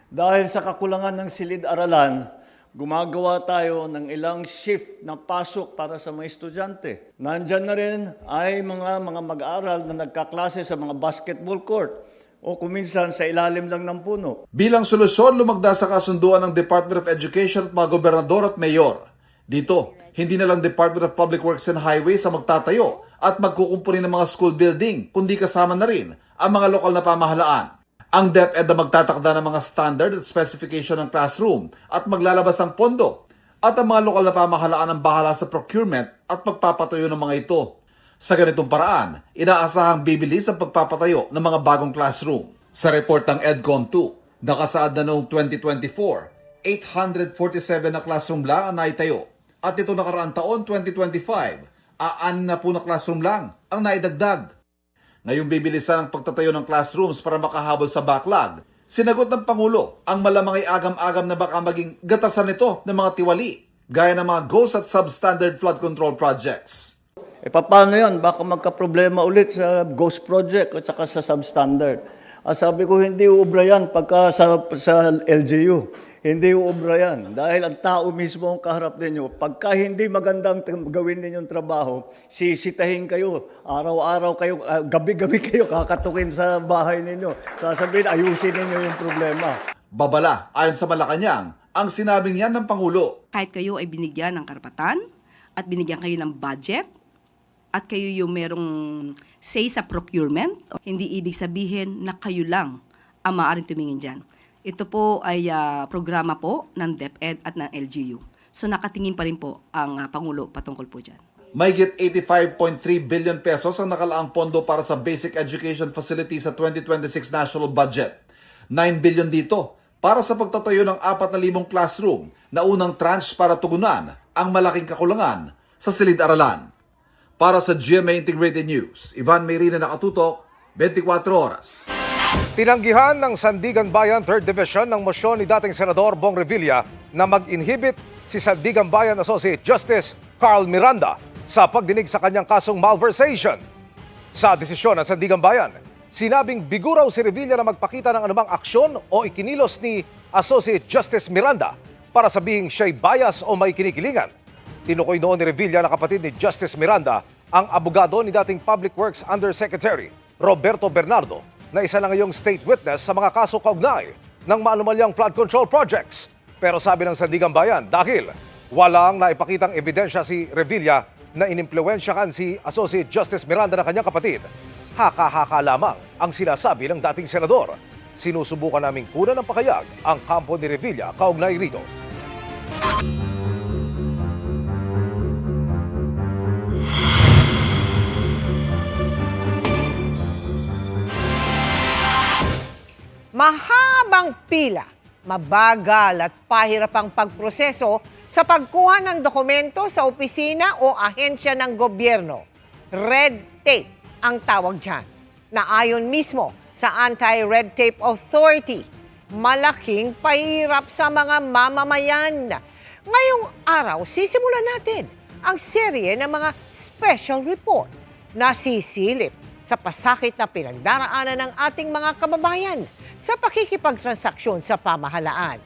[SPEAKER 18] Dahil sa kakulangan ng silid-aralan, gumagawa tayo ng ilang shift na pasok para sa mga estudyante. Nandyan na rin ay mga mag-aaral na nagkaklase sa mga basketball court o kuminsan sa ilalim lang ng puno.
[SPEAKER 17] Bilang solusyon, lumagda sa kasunduan ng Department of Education at mga gobernador at mayor. Dito, hindi na lang Department of Public Works and Highways ang magtatayo at magkukumpuni ng mga school building, kundi kasama na rin ang mga lokal na pamahalaan. Ang DepEd na magtatakda ng mga standard at specification ng classroom at maglalabas ng pondo at ang mga lokal na pamahalaan ang bahala sa procurement at pagpapatayo ng mga ito. Sa ganitong paraan, inaasahang bibilis ang pagpapatayo ng mga bagong classroom. Sa report ng EDCOM-2, nakasaad na noong 2024, 847 na classroom lang ang naitayo. At ito nakaraang taon, 2025, 6 na classroom lang ang naidagdag. Ngayong bibilisan ang pagtatayo ng classrooms para makahabol sa backlog, sinagot ng Pangulo ang malamang ay agam-agam na baka maging gatasan nito ng mga tiwali, gaya ng mga ghost at substandard flood control projects.
[SPEAKER 18] E paano yan? Baka magka-problema ulit sa ghost project at saka sa substandard. Sabi ko, hindi uubra yan pagka sa LGU. Hindi uubra yan. Dahil ang tao mismo ang kaharap ninyo. Pagka hindi magandang gawin ninyong trabaho, sisitahin kayo. Araw-araw kayo, gabi-gabi kayo kakatukin sa bahay ninyo. Sasabihin, ayusin ninyo yung problema.
[SPEAKER 17] Babala, ayon sa Malacanang, ang sinabing yan ng Pangulo.
[SPEAKER 19] Kahit kayo ay binigyan ng karapatan at binigyan kayo ng budget at kayo yung merong say sa procurement, hindi ibig sabihin na kayo lang ang maaaring tumingin dyan. Ito po ay programa po ng DepEd at ng LGU. So nakatingin pa rin po ang Pangulo patungkol po dyan.
[SPEAKER 17] Mahigit 85.3 billion pesos ang nakalaang pondo para sa basic education facility sa 2026 national budget. 9 billion dito para sa pagtatayo ng 4,000 classroom na unang tranche para tugunan ang malaking kakulangan sa silid-aralan. Para sa GMA Integrated News, Ivan Mayrina, nakatutok, 24 oras.
[SPEAKER 3] Tinanggihan ng Sandigan Bayan 3rd Division ng mosyon ni dating Senador Bong Revilla na mag-inhibit si Sandigan Bayan Associate Justice Carl Miranda sa pagdinig sa kanyang kasong malversation. Sa desisyon ng Sandigan Bayan, sinabing bigo raw si Revilla na magpakita ng anumang aksyon o ikinilos ni Associate Justice Miranda para sabihing siya'y bias o may kinikilingan. Tinukoy noon ni Revilla na kapatid ni Justice Miranda ang abogado ni dating Public Works Undersecretary Roberto Bernardo na isa na ngayong state witness sa mga kaso kaugnay ng maanumalyang flood control projects. Pero sabi ng Sandigan Bayan, dahil walang naipakitang ebidensya si Revilla na inimpluwensyahan si Associate Justice Miranda na kanyang kapatid, haka-haka lamang ang sinasabi ng dating senador. Sinusubukan naming kunan ng pakayag ang kampo ni Revilla kaugnay rito.
[SPEAKER 2] Mahabang pila, mabagal at pahirapang pagproseso sa pagkuha ng dokumento sa opisina o ahensya ng gobyerno. Red tape ang tawag dyan, na ayon mismo sa Anti-Red Tape Authority. malaking pahirap sa mga mamamayan. Ngayong araw, sisimulan natin ang serye ng mga special report na sisilip sa pasakit na pinagdaraanan ng ating mga kababayan sa pakikipagtransaksyon sa pamahalaan.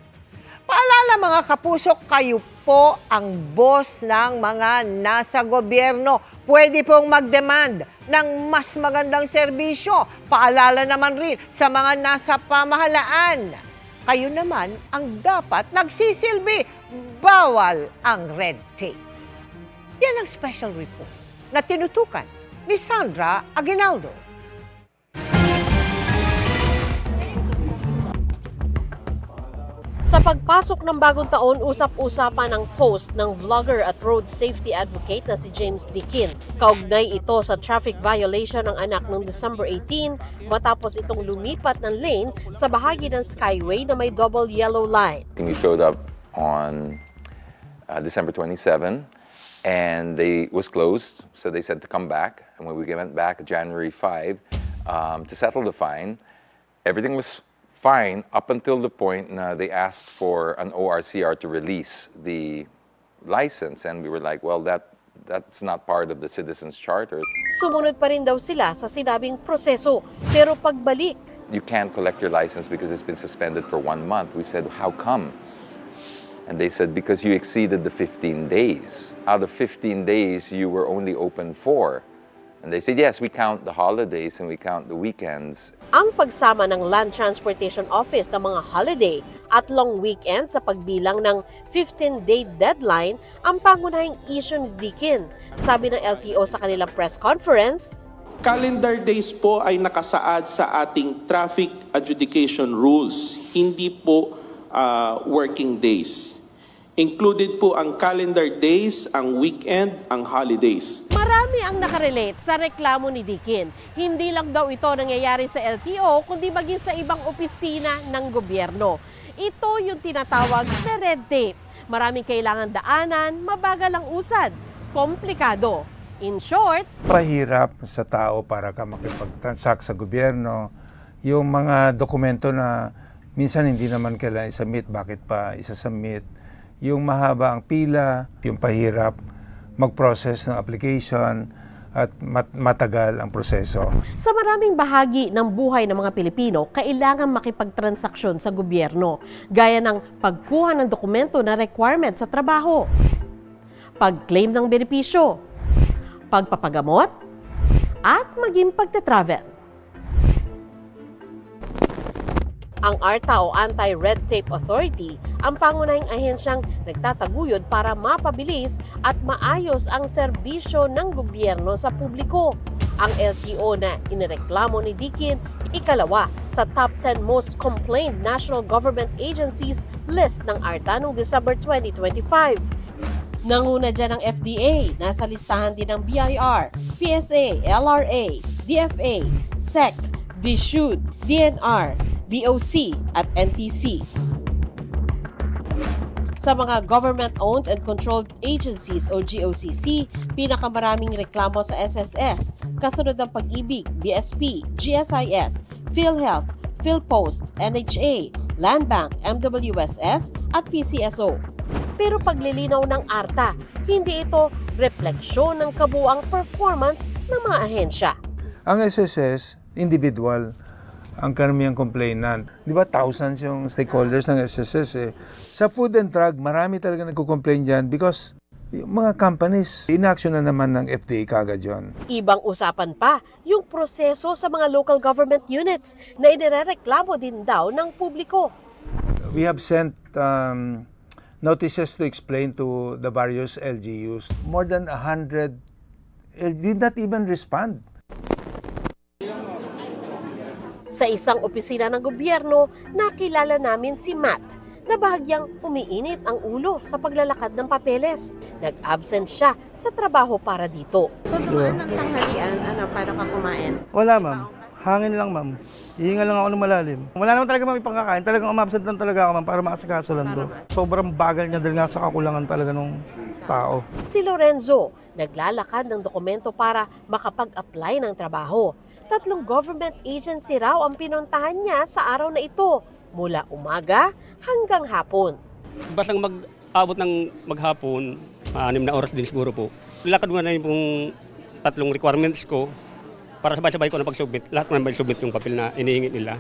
[SPEAKER 2] Paalala mga kapuso, kayo po ang boss ng mga nasa gobyerno. Pwede pong mag-demand ng mas magandang serbisyo. Paalala naman rin sa mga nasa pamahalaan. Kayo naman ang dapat nagsisilbi. Bawal ang red tape. Yan ang special report na tinutukan ni Sandra Aguinaldo.
[SPEAKER 1] Sa pagpasok ng bagong taon, usap-usapan ang post ng vlogger at road safety advocate na si James Dikin. Kaugnay ito sa traffic violation ng anak noong December 18 matapos itong lumipat ng lane sa bahagi ng Skyway na may double yellow line.
[SPEAKER 8] We showed up on December 27 and it was closed, so they said to come back. And when we went back January 5 to settle the fine, everything was fine up until the point na they asked for an ORCR to release the license, and we were like, well, that's not part of the Citizens Charter.
[SPEAKER 1] Sumunod pa rin daw sila sa sinabing proseso, pero pagbalik,
[SPEAKER 8] You can't collect your license because it's been suspended for 1 month. We said, how come? And they said, because you exceeded the 15 days. Out of 15 days, you were only open 4. And they said, yes, we count the holidays and we count the weekends.
[SPEAKER 1] ang pagsama ng Land Transportation Office ng mga holiday at long weekend sa pagbilang ng 15-day deadline ang pangunahing issue ni Dikin. Sabi ng LTO sa kanilang press conference,
[SPEAKER 20] Calendar days po ay nakasaad sa ating traffic adjudication rules, hindi po working days. Included po ang calendar days, ang weekend, ang holidays.
[SPEAKER 1] marami ang nakarelate sa reklamo ni Dikin. Hindi lang daw ito nangyayari sa LTO, kundi maging sa ibang opisina ng gobyerno. Ito yung tinatawag na red tape. Maraming kailangan daanan, mabagal ang usad, komplikado. In short,
[SPEAKER 21] pahirap sa tao para ka makipag-transact sa gobyerno. Yung mga dokumento na minsan hindi naman kailangan i-submit, bakit pa isa-submit? Yung mahaba ang pila, yung pahirap mag-process ng application at matagal ang proseso.
[SPEAKER 1] sa maraming bahagi ng buhay ng mga Pilipino, kailangan makipagtransaksyon sa gobyerno, gaya ng pagkuha ng dokumento na requirement sa trabaho, pag-claim ng benepisyo, pagpapagamot, at maging pagte-travel. Ang ARTA o Anti-Red Tape Authority ang pangunahing ahensyang nagtataguyod para mapabilis at maayos ang serbisyo ng gobyerno sa publiko. Ang LTO na inireklamo ni Dikin, ikalawa sa top 10 most complained national government agencies list ng ARTA noong December 2025. Nanguna dyan ang FDA, nasa listahan din ng BIR, PSA, LRA, DFA, SEC, DSUD, DNR, BOC at NTC. Sa mga government-owned and controlled agencies o GOCC, pinakamaraming reklamo sa SSS, kasunod ng Pag-ibig, BSP, GSIS, PhilHealth, PhilPost, NHA, Land Bank, MWSS at PCSO. Pero paglilinaw ng ARTA, hindi ito refleksyon ng kabuang performance ng mga ahensya.
[SPEAKER 21] Ang SSS, individual, ang karamihan complainant. Di ba thousands yung stakeholders ng SSS eh. Sa food and drug, marami talaga nagko-complain dyan because yung mga companies, inaction na naman ng FDA kagad yun.
[SPEAKER 1] Ibang usapan pa yung proseso sa mga local government units na inirereklamo din daw ng publiko.
[SPEAKER 21] We have sent notices to explain to the various LGUs. More than 100 did not even respond.
[SPEAKER 1] Sa isang opisina ng gobyerno, nakilala namin si Matt na bahagyang umiinit ang ulo sa paglalakad ng papeles. Nag-absent siya sa trabaho para dito.
[SPEAKER 22] So, dumaan ng tanghalian, paano ka kumain?
[SPEAKER 23] Wala, ma'am. Hangin lang, ma'am. Hihinga lang ako ng malalim. Wala naman talaga ma'am ipangkakain. Talagang umabsent lang talaga ako, ma'am, para maasikaso lang to. Sobrang bagal niya dahil nga sa kakulangan talaga ng tao.
[SPEAKER 1] Si Lorenzo, naglalakad ng dokumento para makapag-apply ng trabaho. 3 government agency raw ang pinuntahan niya sa araw na ito. mula umaga hanggang hapon.
[SPEAKER 5] Basta mag-abot ng maghapon, 6 na oras din siguro po. Lakad mo na yung pong 3 requirements ko para sabay-sabay ko na pag-submit. Lahat ko na submit yung papel na inihingi nila.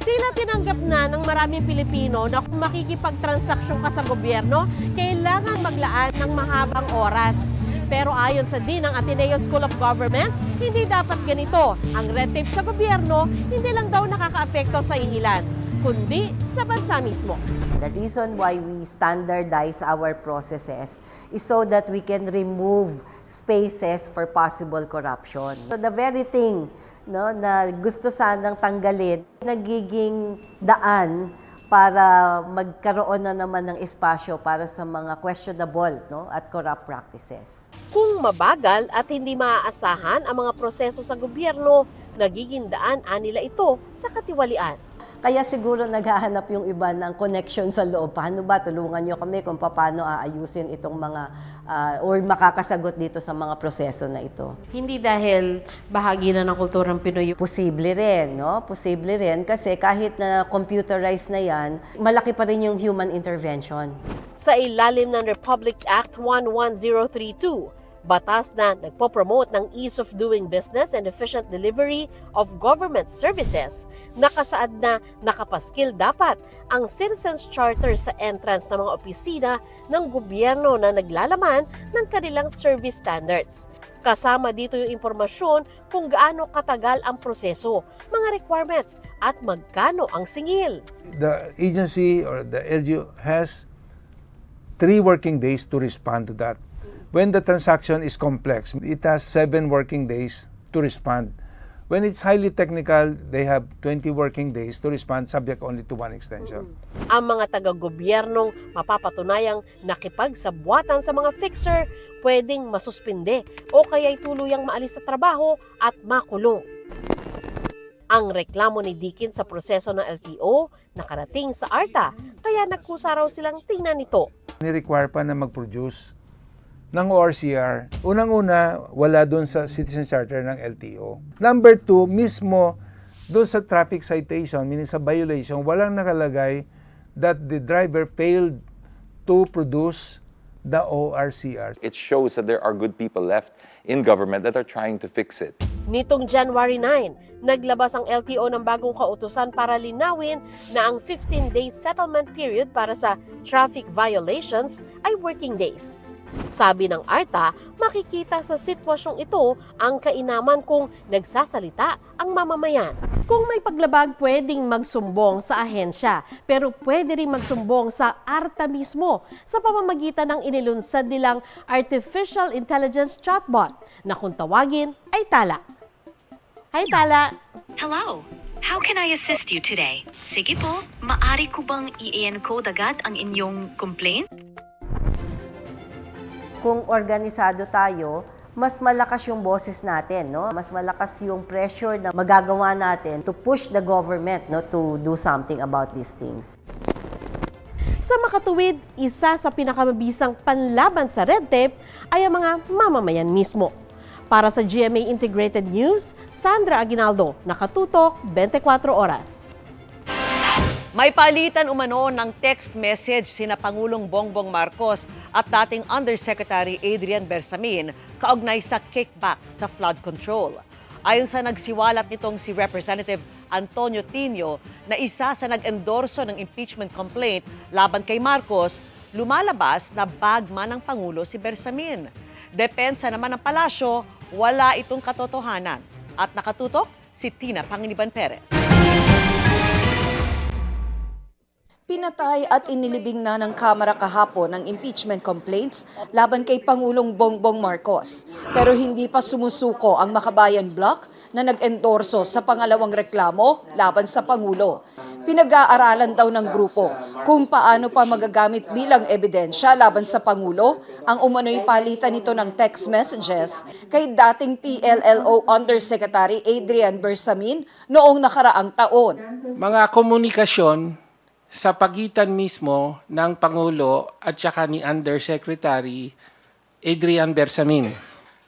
[SPEAKER 1] Tila tinanggap na ng maraming Pilipino na kung makikipagtransaksyon ka sa gobyerno, kailangan maglaan ng mahabang oras. Pero ayon sa Dean ng Ateneo School of Government, hindi dapat ganito. Ang red tape sa gobyerno, hindi lang daw nakakaapekto sa ihilan, kundi sa bansa mismo.
[SPEAKER 6] The reason why we standardize our processes is so that we can remove spaces for possible corruption. So the very thing na gusto sanang tanggalin, nagiging daan para magkaroon na naman ng espasyo para sa mga questionable at corrupt practices.
[SPEAKER 1] Kung mabagal at hindi maaasahan ang mga proseso sa gobyerno, nagiging daan nila ito sa katiwalian.
[SPEAKER 6] Kaya siguro naghahanap yung iba ng connection sa loob. Paano ba? Tulungan nyo kami kung paano aayusin itong mga or makakasagot dito sa mga proseso na ito.
[SPEAKER 22] Hindi dahil bahagi na ng kulturang Pinoy.
[SPEAKER 6] Posible rin, no? Posible rin kasi kahit na computerized na yan, malaki pa rin yung human intervention.
[SPEAKER 1] Sa ilalim ng Republic Act 11032, batas na nagpo-promote ng ease of doing business and efficient delivery of government services, nakasaad na nakapaskil dapat ang Citizens Charter sa entrance ng mga opisina ng gobyerno na naglalaman ng kanilang service standards. Kasama dito yung impormasyon kung gaano katagal ang proseso, mga requirements at magkano ang singil.
[SPEAKER 21] The agency or the LGU has 3 working days to respond to that. When the transaction is complex, it has 7 working days to respond. When it's highly technical, they have 20 working days to respond subject only to 1 extension.
[SPEAKER 1] Ang mga taga-gobyernong mapapatunayang nakipagsabwatan sa mga fixer, pwedeng masuspinde o kaya'y tuluyang maalis sa trabaho at makulong. Ang reklamo ni Dikin sa proseso ng LTO nakarating sa ARTA, kaya nagkusa raw silang tingnan ito.
[SPEAKER 21] Ni-require pa na mag-produce ng ORCR. Unang-una, wala doon sa Citizen Charter ng LTO. Number 2, mismo doon sa traffic citation, meaning sa violation, walang nakalagay that the driver failed to produce the ORCR.
[SPEAKER 8] It shows that there are good people left in government that are trying to fix it.
[SPEAKER 1] Nitong January 9, naglabas ang LTO ng bagong kautusan para linawin na ang 15-day settlement period para sa traffic violations ay working days. Sabi ng ARTA, makikita sa sitwasyong ito ang kainaman kung nagsasalita ang mamamayan. Kung may paglabag, pwedeng magsumbong sa ahensya, pero pwede rin magsumbong sa ARTA mismo sa pamamagitan ng inilunsad nilang Artificial Intelligence Chatbot na kung tawagin ay Tala. Hi Tala!
[SPEAKER 7] Hello! How can I assist you today? Sige po, maari ko bang i-encode agad ang inyong complaint?
[SPEAKER 6] Kung organisado tayo, mas malakas yung boses natin, no? Mas malakas yung pressure na magagawa natin to push the government, no, to do something about these things.
[SPEAKER 1] Sa makatuwid, isa sa pinakamabisang panlaban sa red tape ay ang mga mamamayan mismo. Para sa GMA Integrated News, Sandra Aguinaldo, nakatutok 24 oras.
[SPEAKER 4] May palitan umano ng text message sina Pangulong Bongbong Marcos at dating Undersecretary Adrian Bersamin kaugnay sa kickback sa flood control. Ayon sa nagsiwalat nitong si Representative Antonio Tino na isa sa nag-endorso ng impeachment complaint laban kay Marcos, lumalabas na bagman ng Pangulo si Bersamin. Depensa naman ng palasyo, wala itong katotohanan. At nakatutok si Tina Pangiliban Perez.
[SPEAKER 12] Pinatay at inilibing na ng Kamara kahapon ang impeachment complaints laban kay Pangulong Bongbong Marcos. Pero hindi pa sumusuko ang Makabayan Bloc na nag-endorso sa pangalawang reklamo laban sa Pangulo. Pinag-aaralan daw ng grupo kung paano pa magagamit bilang ebidensya laban sa Pangulo ang umano'y palitan nito ng text messages kay dating PLLO Undersecretary Adrian Bersamin noong nakaraang taon.
[SPEAKER 24] Mga komunikasyon sa pagitan mismo ng Pangulo at saka ni Undersecretary Adrian Bersamin.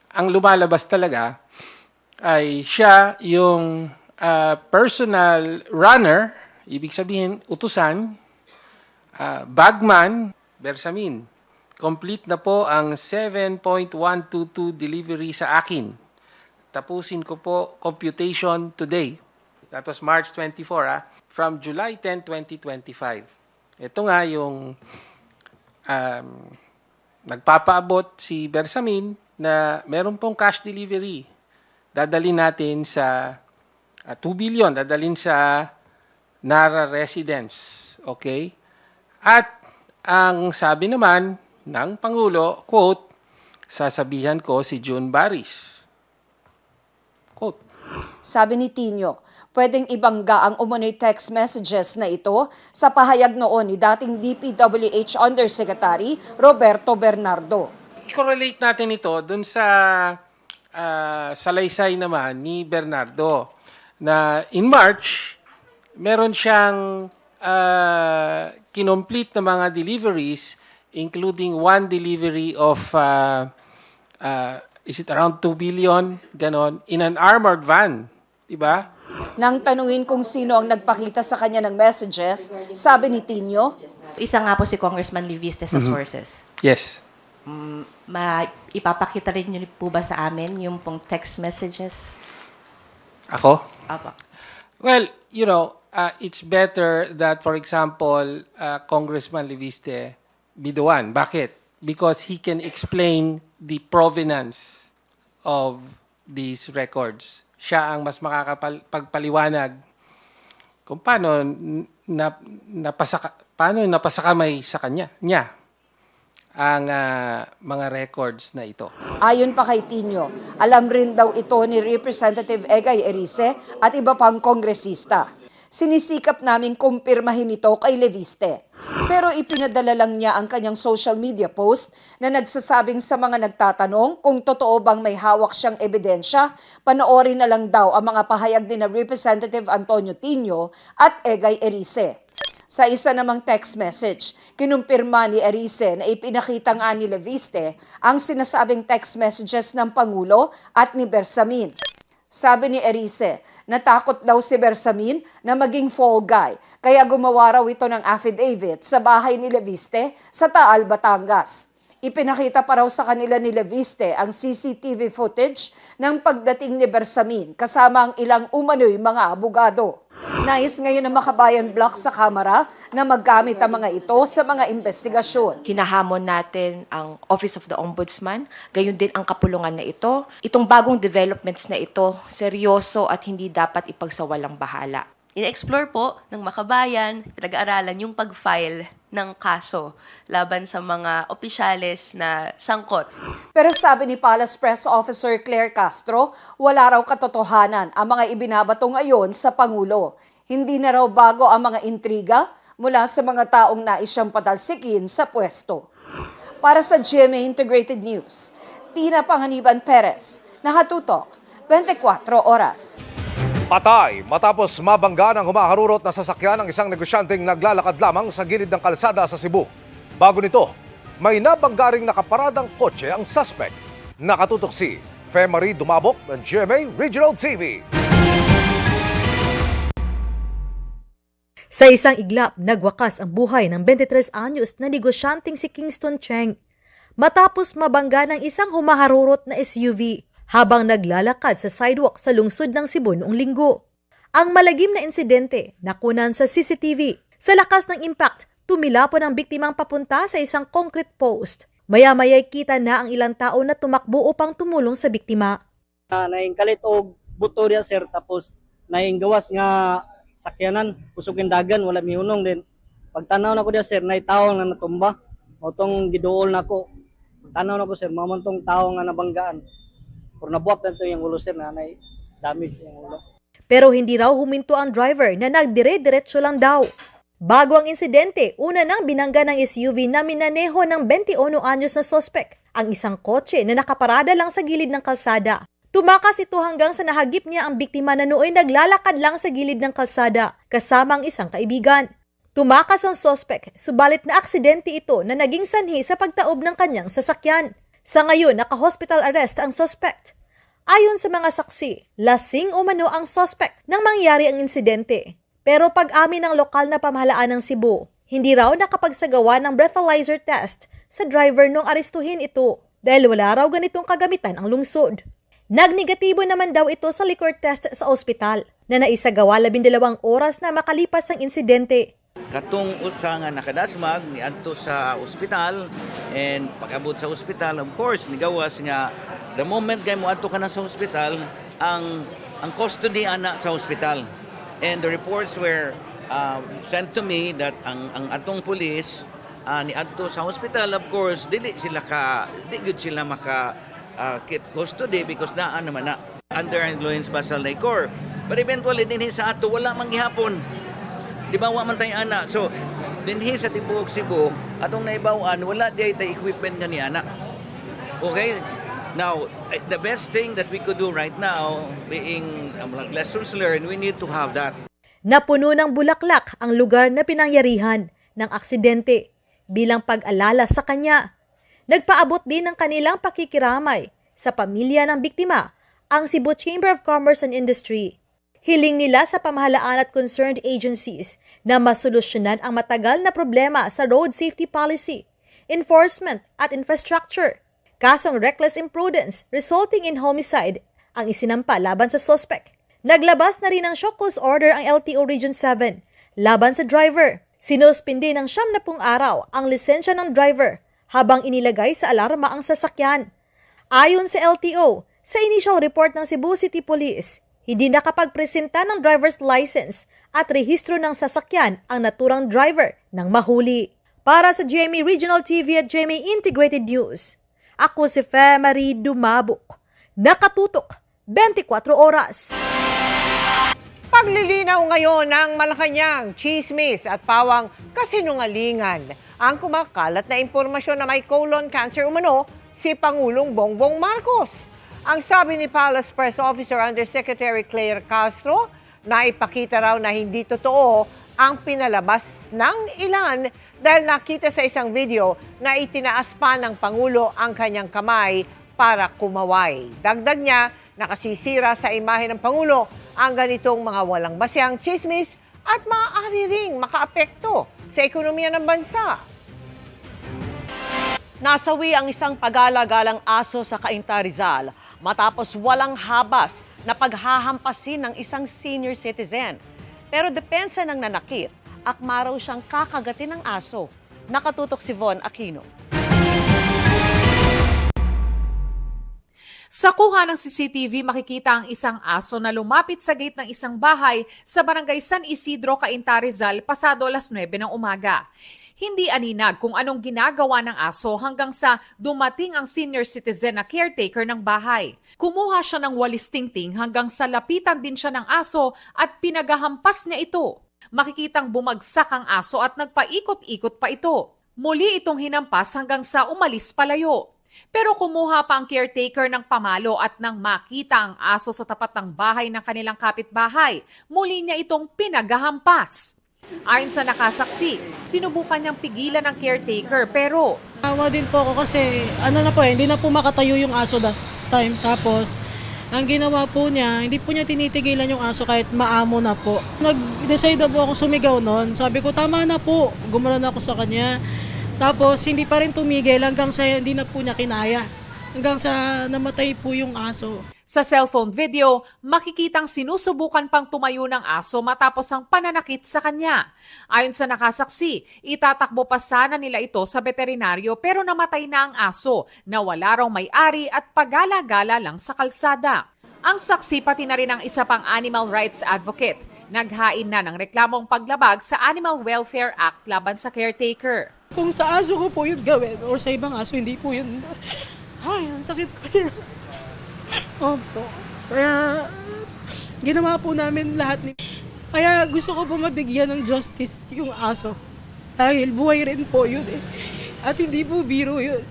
[SPEAKER 24] Ang lumalabas talaga ay siya yung personal runner, ibig sabihin utusan, bagman, Bersamin. Complete na po ang 7.122 delivery sa akin. Tapusin ko po computation today. That was March 24, from July 10, 2025. Ito nga yung nagpapaabot si Bersamin na meron pong cash delivery. Dadalhin natin sa 2 billion, dadalhin sa Nara residence. Okay? At ang sabi naman ng Pangulo, quote, sasabihan ko si June Baris. Quote.
[SPEAKER 12] Sabi ni Tino, pwedeng ibangga ang umano'y text messages na ito sa pahayag noon ni dating DPWH Undersecretary Roberto Bernardo.
[SPEAKER 24] I-correlate natin ito dun sa salaysay naman ni Bernardo na in March, meron siyang kinomplete na mga deliveries, including one delivery of, is it around 2 billion, ganon, in an armored van. Diba?
[SPEAKER 12] Nang tanungin kung sino ang nagpakita sa kanya ng messages, sabi ni Tino,
[SPEAKER 9] isa nga po si Congressman Liviste sa sources.
[SPEAKER 24] Yes.
[SPEAKER 9] Ipapakita rin niyo po ba sa amin yung pong text messages?
[SPEAKER 24] Ako?
[SPEAKER 9] Apa.
[SPEAKER 24] Well, you know, it's better that, for example, Congressman Liviste be the one. Bakit? Because he can explain the provenance of these records. Siya ang mas makakapagpaliwanag kung paano napasakamay sa niya ang mga records na ito.
[SPEAKER 12] Ayon pa kay Tino, alam rin daw ito ni Representative Egay Erice at iba pang kongresista. Sinisikap naming kumpirmahin ito kay Leviste. Pero ipinadala lang niya ang kanyang social media post na nagsasabing sa mga nagtatanong kung totoo bang may hawak siyang ebidensya, panoorin na lang daw ang mga pahayag ni na Representative Antonio Tino at Egay Erice. Sa isa namang text message, kinumpirma ni Erice na ipinakita nga ni Leviste ang sinasabing text messages ng Pangulo at ni Bersamin. Sabi ni Erice, natakot daw si Bersamin na maging fall guy, kaya gumawa raw ito ng affidavit sa bahay ni Leviste sa Taal, Batangas. Ipinakita pa raw sa kanila ni Leviste ang CCTV footage ng pagdating ni Bersamin kasama ang ilang umano'y mga abogado. Nais ngayon ng Makabayan Block sa Kamara na maggamit ang mga ito sa mga investigasyon.
[SPEAKER 9] Hinahamon natin ang Office of the Ombudsman, gayon din ang kapulungan na ito. Itong bagong developments na ito, seryoso at hindi dapat ipagsawalang bahala.
[SPEAKER 11] In-explore po ng Makabayan, pinag-aaralan yung pag-file ng kaso laban sa mga opisyales na sangkot.
[SPEAKER 12] Pero sabi ni Palace Press Officer Claire Castro, wala raw katotohanan ang mga ibinabato ngayon sa Pangulo. Hindi na raw bago ang mga intriga mula sa mga taong nais siyang patalsikin sa pwesto. Para sa GMA Integrated News, Tina Panganiban Perez, nakatutok, 24 oras.
[SPEAKER 3] Patay matapos mabangga ng humaharurot na sasakyan ng isang negosyanteng naglalakad lamang sa gilid ng kalsada sa Cebu. Bago nito, may nabangga ring nakaparadang kotse ang suspect. Nakatutok si Marie Dumabok ng GMA Regional TV.
[SPEAKER 13] Sa isang iglap, nagwakas ang buhay ng 23 anyos na negosyanteng si Kingston Cheng matapos mabangga ng isang humaharurot na SUV habang naglalakad sa sidewalk sa lungsod ng Cebu noong linggo. Ang malagim na insidente nakunan sa CCTV. Sa lakas ng impact, tumilapon ang biktimang papunta sa isang concrete post. Maya-maya'y kita na ang ilang tao na tumakbo upang tumulong sa biktima.
[SPEAKER 14] Naingkalit og buto diya sir, tapos nainggawas nga sakyanan, kusugin dagan, wala mihunong din. Pagtanaw na ko diya sir, naitaw nga natumba. Otong giduol na ko. Pagtanaw na ko sir, mamantong tao nga nabanggaan. Pero nabuhat na ito yung ulo sir na damage yung ulo.
[SPEAKER 13] Pero hindi raw huminto ang driver na nagdire-diretso lang daw. Bago ang insidente, una nang binangga ng SUV na minaneho ng 21 anyos na sospek ang isang kotse na nakaparada lang sa gilid ng kalsada. Tumakas ito hanggang sa nahagip niya ang biktima na nooy naglalakad lang sa gilid ng kalsada kasama ang isang kaibigan. Tumakas ang sospek, subalit na aksidente ito na naging sanhi sa pagtaob ng kanyang sasakyan. Sa ngayon, naka-hospital arrest ang suspect. Ayon sa mga saksi, lasing umano ang suspect nang mangyari ang insidente. Pero pag-amin ng lokal na pamahalaan ng Cebu, hindi raw nakapagsagawa ng breathalyzer test sa driver nung arestuhin ito dahil wala raw ganitong kagamitan ang lungsod. Nagnegatibo naman daw ito sa liquor test sa ospital na naisagawa 12 oras na makalipas ang insidente.
[SPEAKER 10] Katong sa nga nakadasmag ni adto sa ospital, and pag-abot sa ospital, of course nigawas nga the moment kay mo adto ka na sa ospital, ang custody ana sa ospital, and the reports were sent to me that ang atong police ni adto sa ospital, of course di good sila maka keep custody because naa naman na under influence ba sa liquor, but eventually dinhi sa ato wala man gihapon. Di ba, wa man tayo anak. So, dinhi sa tibuok Cebu, atong naibawaan, wala di tayo equipment nga ni anak. Okay? Now, the best thing that we could do right now, being lessons learned, we need to have that.
[SPEAKER 13] Napuno ng bulaklak ang lugar na pinangyarihan ng aksidente bilang pag-alala sa kanya. Nagpaabot din ng kanilang pakikiramay sa pamilya ng biktima ang Cebu Chamber of Commerce and Industry. Hiling nila sa pamahalaan at concerned agencies na masolusyonan ang matagal na problema sa road safety policy, enforcement at infrastructure. Kasong reckless imprudence resulting in homicide ang isinampa laban sa suspect. Naglabas na rin ng shock cause order ang LTO Region 7 laban sa driver. Sinuspindi ng 70 araw ang lisensya ng driver habang inilagay sa alarma ang sasakyan. Ayon sa LTO, sa initial report ng Cebu City Police, hindi nakapagpresenta ng driver's license at rehistro ng sasakyan ang naturang driver ng mahuli. Para sa GMA Regional TV at GMA Integrated News, ako si Fe Marie Dumabok. Nakatutok 24 oras.
[SPEAKER 2] Paglilinaw ngayon ng Malacanang, chismis at pawang kasinungalingan ang kumakalat na impormasyon na may colon cancer umano si Pangulong Bongbong Marcos. Ang sabi ni Palace Press Officer Undersecretary Claire Castro, na ipakita raw na hindi totoo ang pinalabas ng ilan dahil nakita sa isang video na itinaas pa ng Pangulo ang kanyang kamay para kumaway. Dagdag niya, nakasisira sa imahe ng Pangulo ang ganitong mga walang basehang chismis at maaari ring makaapekto sa ekonomiya ng bansa.
[SPEAKER 4] Nasawi ang isang pagala-galang aso sa Cainta, Rizal matapos walang habas na paghahampasin ng isang senior citizen. Pero depensa ng nanakit, akma raw siyang kakagatin ng aso. Nakatutok si Von Aquino.
[SPEAKER 15] Sa kuha ng CCTV, makikita ang isang aso na lumapit sa gate ng isang bahay sa barangay San Isidro, Cainta, Rizal pasado alas 9 ng umaga. Hindi aninag kung anong ginagawa ng aso hanggang sa dumating ang senior citizen na caretaker ng bahay. Kumuha siya ng walis tingting hanggang sa lapitan din siya ng aso at pinagahampas niya ito. Makikitang bumagsak ang aso at nagpaikot-ikot pa ito. Muli itong hinampas hanggang sa umalis palayo. Pero kumuha pa ang caretaker ng pamalo at nang makita ang aso sa tapat ng bahay ng kanilang kapitbahay, muli niya itong pinagahampas. Ayon sa nakasaksi, sinubukan niyang pigilan ng caretaker pero
[SPEAKER 16] awa din po ako kasi hindi na po makatayo yung aso that time. Tapos, ang ginawa po niya, hindi po niya tinitigilan yung aso kahit maamo na po. Nag-decide na po ako sumigaw noon. Sabi ko, tama na po. Gumano na ako sa kanya. Tapos, hindi pa rin tumigil hanggang sa hindi na po niya kinaya. Hanggang sa namatay po yung aso.
[SPEAKER 15] sa cellphone video, makikitang sinusubukan pang tumayo ng aso matapos ang pananakit sa kanya. Ayon sa nakasaksi, itatakbo pa sana nila ito sa veterinaryo pero namatay na ang aso na wala raw may-ari at pagala-gala lang sa kalsada. Ang saksi pati na rin ang isa pang animal rights advocate. Naghain na ng reklamong paglabag sa Animal Welfare Act laban sa caretaker.
[SPEAKER 16] Kung sa aso ko po yun gawin o sa ibang aso, hindi po yun. Ay, ang sakit ko yun. Opo. Kaya, ginawa po namin lahat. Kaya gusto ko po mabigyan ng justice yung aso. Dahil buhay rin po yun eh. At hindi po biro yun.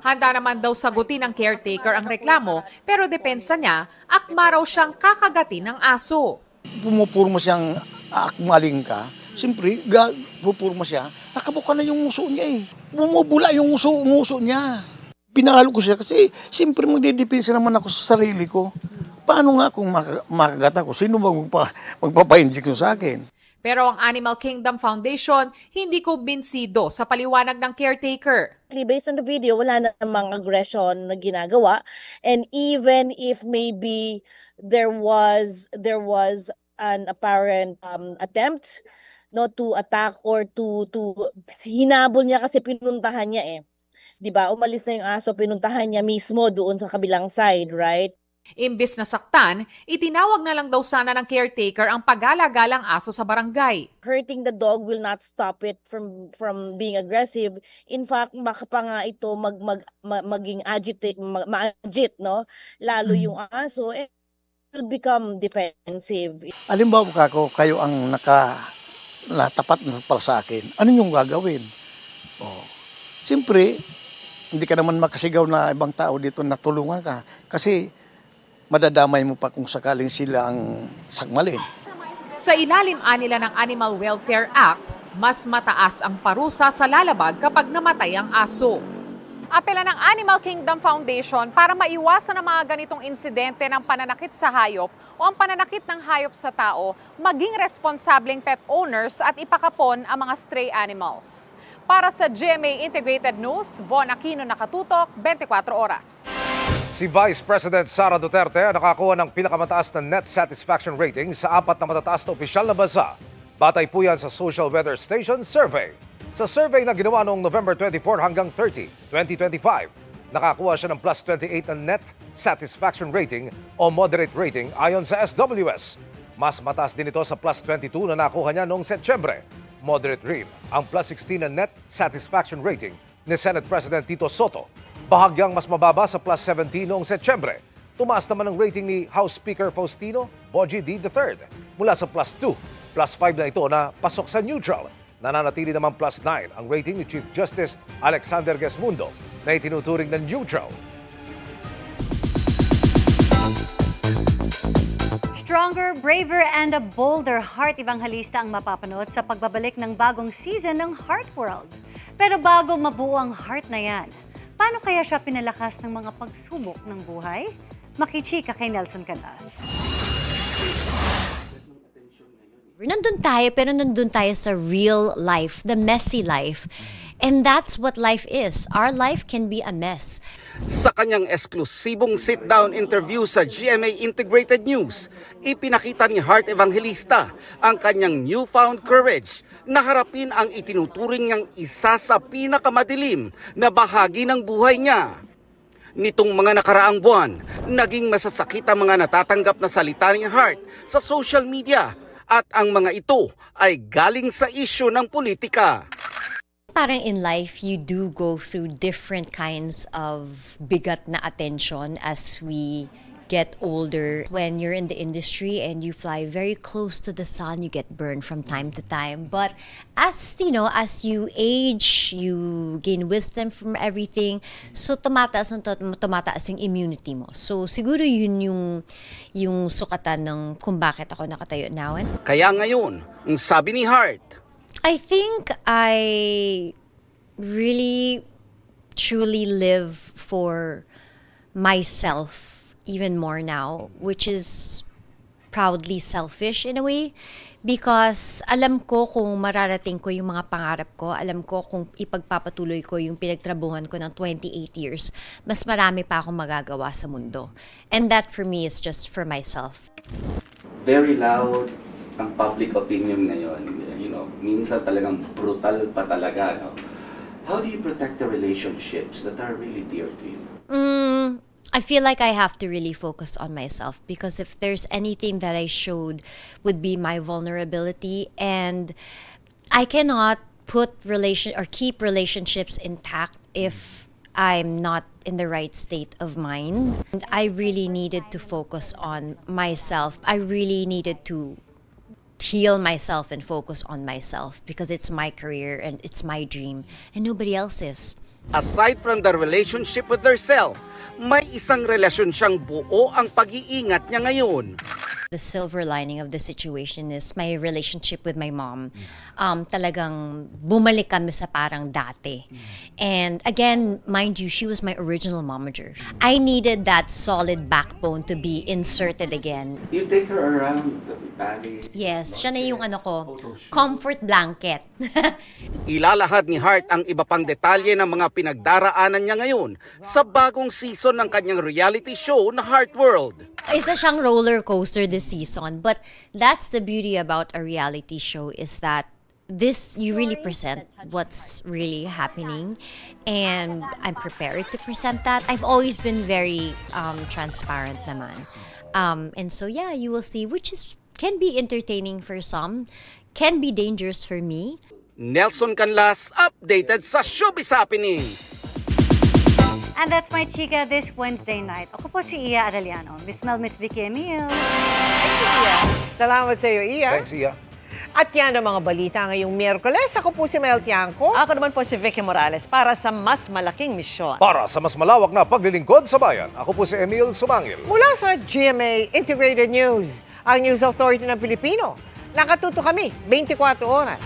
[SPEAKER 15] Handa naman daw sagutin ng caretaker ang reklamo, pero depensa niya, akma raw siyang kakagatin ng aso.
[SPEAKER 18] Pumupurma siyang akmaling ka, siyempre, pupurma siya, nakabuka na yung uso niya eh. Bumubula yung uso niya. pinalo ko siya kasi siyempre magdidepensa naman ako sa sarili ko. Paano nga kung makagat ako? Sino ba magpapa-inject sa akin?
[SPEAKER 15] Pero ang Animal Kingdom Foundation hindi kumbinsido sa paliwanag ng caretaker.
[SPEAKER 17] Based on the video, wala namang aggression na ginagawa. And even if maybe there was an apparent attempt to attack or to hinabol niya kasi pinuntahan niya eh. 'Di ba? Umalis na yung aso, pinuntahan niya mismo doon sa kabilang side, right?
[SPEAKER 15] Imbis na saktan, itinawag na lang daw sana ng caretaker ang pag-alagalang aso sa barangay.
[SPEAKER 17] Hurting the dog will not stop it from being aggressive. In fact, baka pa nga ito maging ma-agit, no? Lalo yung aso, it will become defensive.
[SPEAKER 18] Halimbawa kayo ang natapat na para sa akin. Ano yung gagawin? Siyempre, hindi ka naman makasigaw na ibang tao dito na tulungan ka. Kasi madadamay mo pa kung sakaling sila ang sakmalin.
[SPEAKER 15] Sa ilalim nila ng Animal Welfare Act, mas mataas ang parusa sa lalabag kapag namatay ang aso. Apela ng Animal Kingdom Foundation para maiwasan ang mga ganitong insidente ng pananakit sa hayop o ang pananakit ng hayop sa tao, maging responsableng pet owners at ipakapon ang mga stray animals. Para sa GMA Integrated News, Von Aquino nakatutok, 24 oras.
[SPEAKER 3] Si Vice President Sara Duterte nakakuha ng pinakamataas na net satisfaction rating sa 4 na matataas na opisyal na bansa. Batay po yan sa Social Weather Station Survey. Sa survey na ginawa noong November 24 hanggang 30, 2025, nakakuha siya ng plus 28 na net satisfaction rating o moderate rating ayon sa SWS. Mas mataas din ito sa plus 22 na nakuha niya noong Setyembre. Moderate rin ang plus 16 na net satisfaction rating ni Senate President Tito Soto. Bahagyang mas mababa sa plus 17 noong Setyembre. Tumaas naman ang rating ni House Speaker Faustino Boji D. III mula sa plus 2. Plus 5 na ito na pasok sa neutral. Nananatili naman plus 9 ang rating ni Chief Justice Alexander Gesmundo na itinuturing na neutral.
[SPEAKER 19] Stronger, braver, and a bolder Heart Evangelista ang mapapanood sa pagbabalik ng bagong season ng Heart World. Pero bago mabuo ang heart na yan, paano kaya siya pinalakas ng mga pagsubok ng buhay? Makichika kay Nelson Canlas.
[SPEAKER 20] Nandun tayo, pero nandun tayo sa real life, the messy life. And that's what life is. Our life can be a mess.
[SPEAKER 23] Sa kanyang eksklusibong sit-down interview sa GMA Integrated News, ipinakita ni Heart Evangelista ang kanyang newfound courage na harapin ang itinuturing niyang isa sa pinakamadilim na bahagi ng buhay niya. Nitong mga nakaraang buwan, naging masasakit ang mga natatanggap na salita ni Heart sa social media at ang mga ito ay galing sa isyu ng politika.
[SPEAKER 20] Parang in life, you do go through different kinds of bigat na attention as we get older. When you're in the industry and you fly very close to the sun, you get burned from time to time. But as you age, you gain wisdom from everything. So tumataas yung immunity mo. So siguro yun yung sukatan ng kung bakit ako nakatayo now.
[SPEAKER 23] Kaya ngayon, ang sabi ni Heart,
[SPEAKER 20] I think I really truly live for myself even more now, which is proudly selfish in a way, because alam ko kung mararating ko yung mga pangarap ko, alam ko kung ipagpapatuloy ko yung pinagtrabuhan ko ng 28 years, mas marami pa akong magagawa sa mundo. And that for me is just for myself.
[SPEAKER 25] Very loud ang public opinion ngayon. Minsan talagang brutal pa talaga. No? How do you protect the relationships that are really dear to you?
[SPEAKER 20] I feel like I have to really focus on myself, because if there's anything that I showed would be my vulnerability, and I cannot keep relationships intact if I'm not in the right state of mind. And I really needed to focus on myself. I really needed to heal myself and focus on myself, because it's my career and it's my dream and nobody else's.
[SPEAKER 23] aside from the relationship with herself, may isang relasyon siyang buo ang pag-iingat niya ngayon.
[SPEAKER 20] The silver lining of the situation is my relationship with my mom. Talagang bumalik kami sa parang dati. And again, mind you, she was my original momager. I needed that solid backbone to be inserted again.
[SPEAKER 25] You take her around the valley.
[SPEAKER 20] Yes, siya na yung comfort blanket.
[SPEAKER 23] Ilalahad ni Hart ang iba pang detalye ng mga pinagdaraanan niya ngayon sa bagong season ng kanyang reality show na Heart World.
[SPEAKER 20] Isa siyang roller coaster this season, but that's the beauty about a reality show is that you really present what's really happening, and I'm prepared to present that. I've always been very transparent naman. And so yeah, you will see, which can be entertaining for some, can be dangerous for me.
[SPEAKER 23] Nelson Canlas, updated sa Showbiz Happenings.
[SPEAKER 19] And that's my chika this Wednesday night. Ako po si Iya Arellano. Miss Mel, Miss Vicky Emil.
[SPEAKER 2] Salamat sa iyo, Iya.
[SPEAKER 3] Thanks, Iya.
[SPEAKER 2] At yan ang mga balita ngayong Miyerkules. Ako po si Mel Tiangco.
[SPEAKER 4] Ako naman po si Vicky Morales para sa mas malaking misyon.
[SPEAKER 3] Para sa mas malawak na paglilingkod sa bayan, ako po si Emil Sumangil.
[SPEAKER 2] Mula sa GMA Integrated News, ang News Authority ng Pilipino. Nakatuto kami 24 oras.